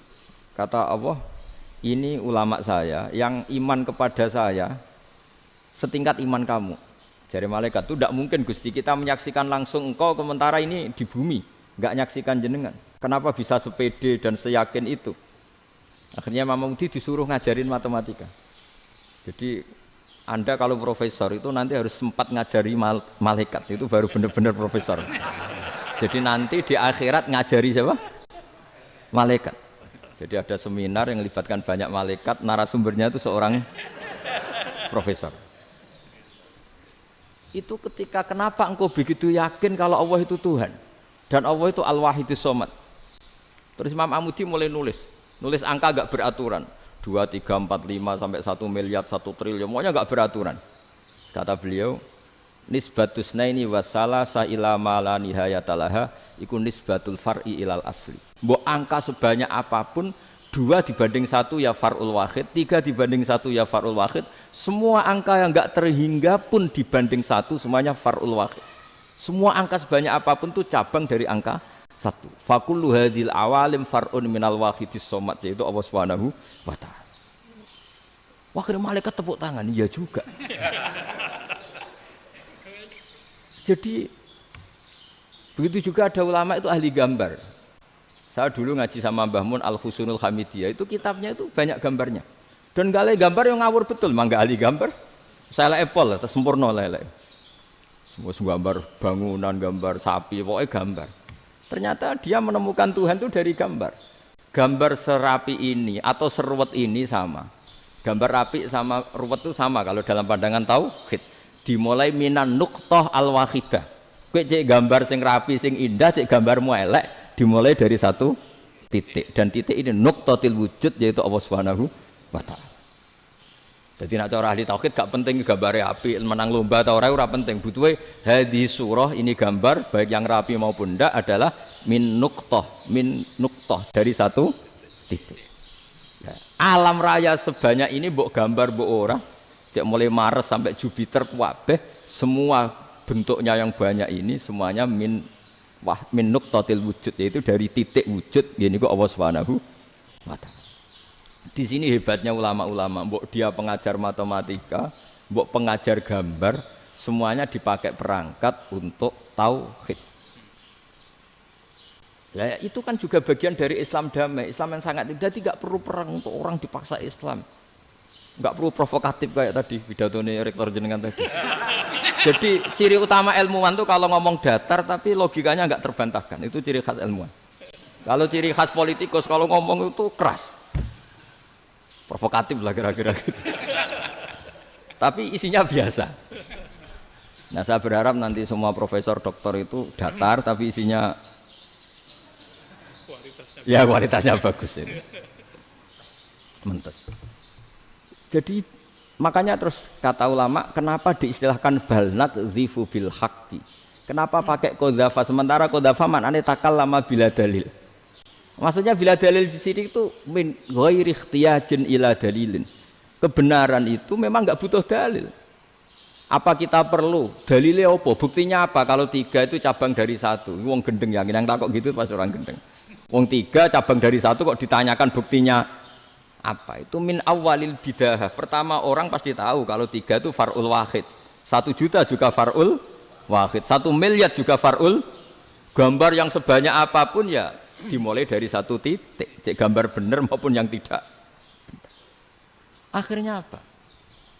Kata Allah, ini ulama saya yang iman kepada saya setingkat iman kamu. Jadi malaikat itu tidak mungkin Gusti, kita menyaksikan langsung engkau sementara ini di bumi, enggak nyaksikan jenengan. Kenapa bisa sepede dan seyakin itu? Akhirnya Imam Amudi disuruh ngajarin matematika. Jadi Anda kalau profesor itu nanti harus sempat ngajari malaikat, itu baru benar-benar profesor. Jadi nanti di akhirat ngajari siapa? Malaikat. Jadi ada seminar yang melibatkan banyak malaikat, narasumbernya itu seorang profesor. Itu ketika kenapa engkau begitu yakin kalau Allah itu Tuhan dan Allah itu Al-Wahidus Shomad. Terus Imam Amudi mulai nulis angka gak beraturan. 2, 3, 4, 5 sampai 1 miliar, 1 triliun, semuanya enggak beraturan. Kata beliau, nisbatus naini wasalasa ila ma la nihayatalaha iku nisbatul far'i ilal asli. Mbok angka sebanyak apapun, 2 dibanding 1 ya far'ul wahid, 3 dibanding 1 ya far'ul wahid. Semua angka yang enggak terhingga pun dibanding 1 semuanya far'ul wahid. Semua angka sebanyak apapun itu cabang dari angka 1. Fakullu hadil awalim far'un minal wahidis somad, yaitu Allah Subhanahu wa ta'ala. Wah, kira malaikat tepuk tangan, iya juga. Jadi begitu juga ada ulama itu ahli gambar. Saya dulu ngaji sama Mbah Mun Al-Husunul Hamidiyah, itu kitabnya itu banyak gambarnya. Dan gale gambar yang ngawur betul, mangga ahli gambar. Saya Apple, sempurna lele. Semua gambar bangunan, gambar sapi, pokoknya gambar. Ternyata dia menemukan Tuhan itu dari gambar. Gambar serapi ini atau seruwet ini sama. Gambar rapi sama ruwet itu sama kalau dalam pandangan tauhid. Dimulai minan nuqtah al-wahidah. Kowe cek gambar sing rapi sing indah, cek gambarmu elek, dimulai dari satu titik, dan titik ini nuqtatil wujud, yaitu Allah Subhanahu wa ta'ala. Jadi nak cara ahli tauhid gak penting gambare api, menang lomba atau ora penting. Butuhe hadis surah ini gambar baik yang rapi maupun ndak adalah min nuqtah dari satu titik. Ya, alam raya sebanyak ini mbok gambar mbok ora, cek mulai Mars sampai Jupiter kabeh semua bentuknya yang banyak ini semuanya min nuqtatil wujud, yaitu dari titik wujud, ini kok Allah Subhanahu wa ta'ala. Di sini hebatnya ulama-ulama, mbok dia pengajar matematika, mbok pengajar gambar, semuanya dipakai perangkat untuk tauhid. Ya, itu kan juga bagian dari Islam damai, Islam yang sangat tidak perlu perang untuk orang dipaksa Islam. Enggak perlu provokatif kayak tadi pidatonya rektor jenengan tadi. Jadi ciri utama ilmuwan tuh kalau ngomong datar tapi logikanya enggak terbantahkan, itu ciri khas ilmuwan. Kalau ciri khas politikus kalau ngomong itu keras, provokatif lah kira-kira gitu. Tapi isinya biasa. Nah saya berharap nanti semua profesor doktor itu datar tapi isinya kualitasnya bagus ini. Mentes. Jadi makanya terus kata ulama, kenapa diistilahkan balnat zifu bil haqqi? Kenapa pakai qadzafa sementara qadzafa maknane takallama bila dalil? Maksudnya bila dalil di sini itu min ghairi ikhtiyajin ila dalilin. Kebenaran itu memang enggak butuh dalil. Apa kita perlu dalilnya apa? Buktinya apa? Kalau 3 itu cabang dari 1. Wong gendeng yang takok gitu pas orang gendeng. Wong 3 cabang dari 1 kok ditanyakan buktinya apa? Itu min awalil bidahah. Pertama orang pasti tahu kalau 3 itu far'ul wahid. 1 juta juga far'ul wahid. 1 miliar juga far'ul. Gambar yang sebanyak apapun ya dimulai dari satu titik. Cek gambar benar maupun yang tidak. Akhirnya apa?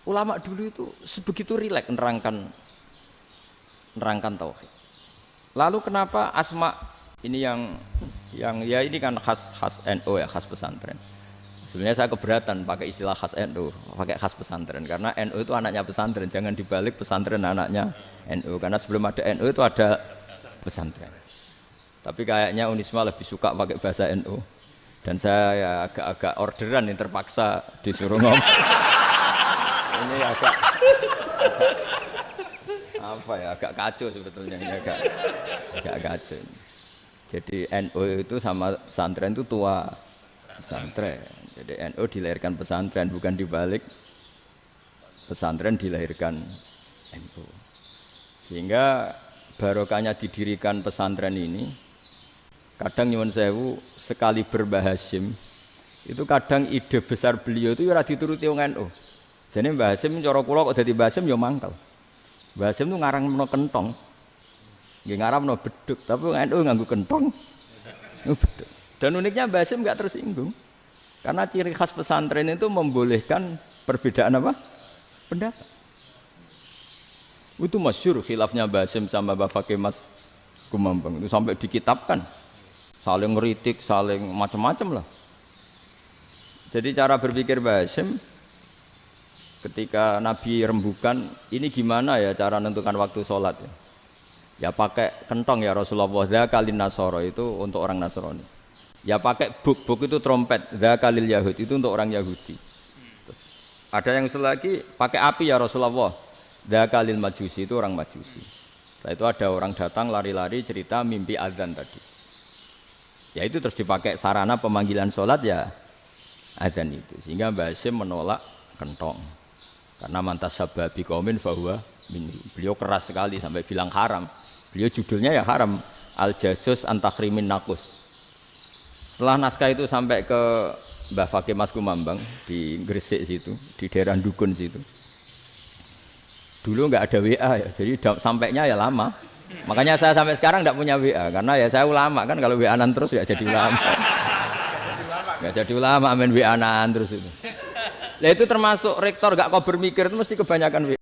Ulama dulu itu sebegitu rileks nerangkan tauhid. Lalu kenapa asma ini yang ya ini kan khas NU ya, khas pesantren. Sebenarnya saya keberatan pakai istilah khas NU, pakai khas pesantren karena NU itu anaknya pesantren, jangan dibalik pesantren anaknya NU, karena sebelum ada NU itu ada pesantren. Tapi kayaknya Unisma lebih suka pakai bahasa NU dan saya ya agak orderan yang terpaksa disuruh ngomong. Ini agak apa ya, agak kacau sebetulnya ini agak kacau. Jadi NU itu sama pesantren itu tua pesantren. Jadi NU dilahirkan pesantren, bukan dibalik pesantren dilahirkan NU. Sehingga barokahnya didirikan pesantren ini, kadang nyuwun sewu sekali berbahas Hasyim itu kadang ide besar beliau itu ora dituruti wong NU. Jadi Mbah Hasyim cara kula kok dadi Mbah Hasyim ya mangkel. Mbah Hasyim itu ngarangno kentong. Nggih ngaramno beduk, tapi wong NU nganggo kentong. Beduk. Dan uniknya Mbah Hasyim enggak tersinggung. Karena ciri khas pesantren itu membolehkan perbedaan apa? Pendapat. Itu masyhur khilafnya Mbah Hasyim sama Mbah Fakih Mas Kumambang. Itu sampai dikitabkan. Saling ngeritik, saling macam-macam lah. Jadi cara berpikir Mbah Hasyim ketika Nabi rembukan, ini gimana ya cara menentukan waktu sholat ya? Ya pakai kentong ya Rasulullah, dzakalin nasara itu untuk orang Nasrani. Ya pakai buk itu trompet, dzakalil Yahud itu untuk orang Yahudi. Terus, ada yang usul lagi pakai api ya Rasulullah, dzakalil Majusi itu orang Majusi. Setelah itu ada orang datang lari-lari cerita mimpi azan tadi. Ya itu terus dipakai sarana pemanggilan sholat ya azan itu. Sehingga Mbah Hasyim menolak kentong. Karena mantas sababi qaumin fahuwa minhu. Beliau keras sekali sampai bilang haram. Beliau judulnya ya haram, Al-Jasus Antakhrimin Nakus. Setelah naskah itu sampai ke Mbah Fakih Mas Kumambang di Gresik situ, di daerah Dukun situ. Dulu nggak ada WA ya, jadi sampainya ya lama. Makanya saya sampai sekarang nggak punya WA karena ya saya ulama kan, kalau WA-an terus ya jadi ulama. Nggak jadi ulama main WA-an terus itu. Nah itu termasuk rektor nggak kau bermikir itu mesti kebanyakan WA.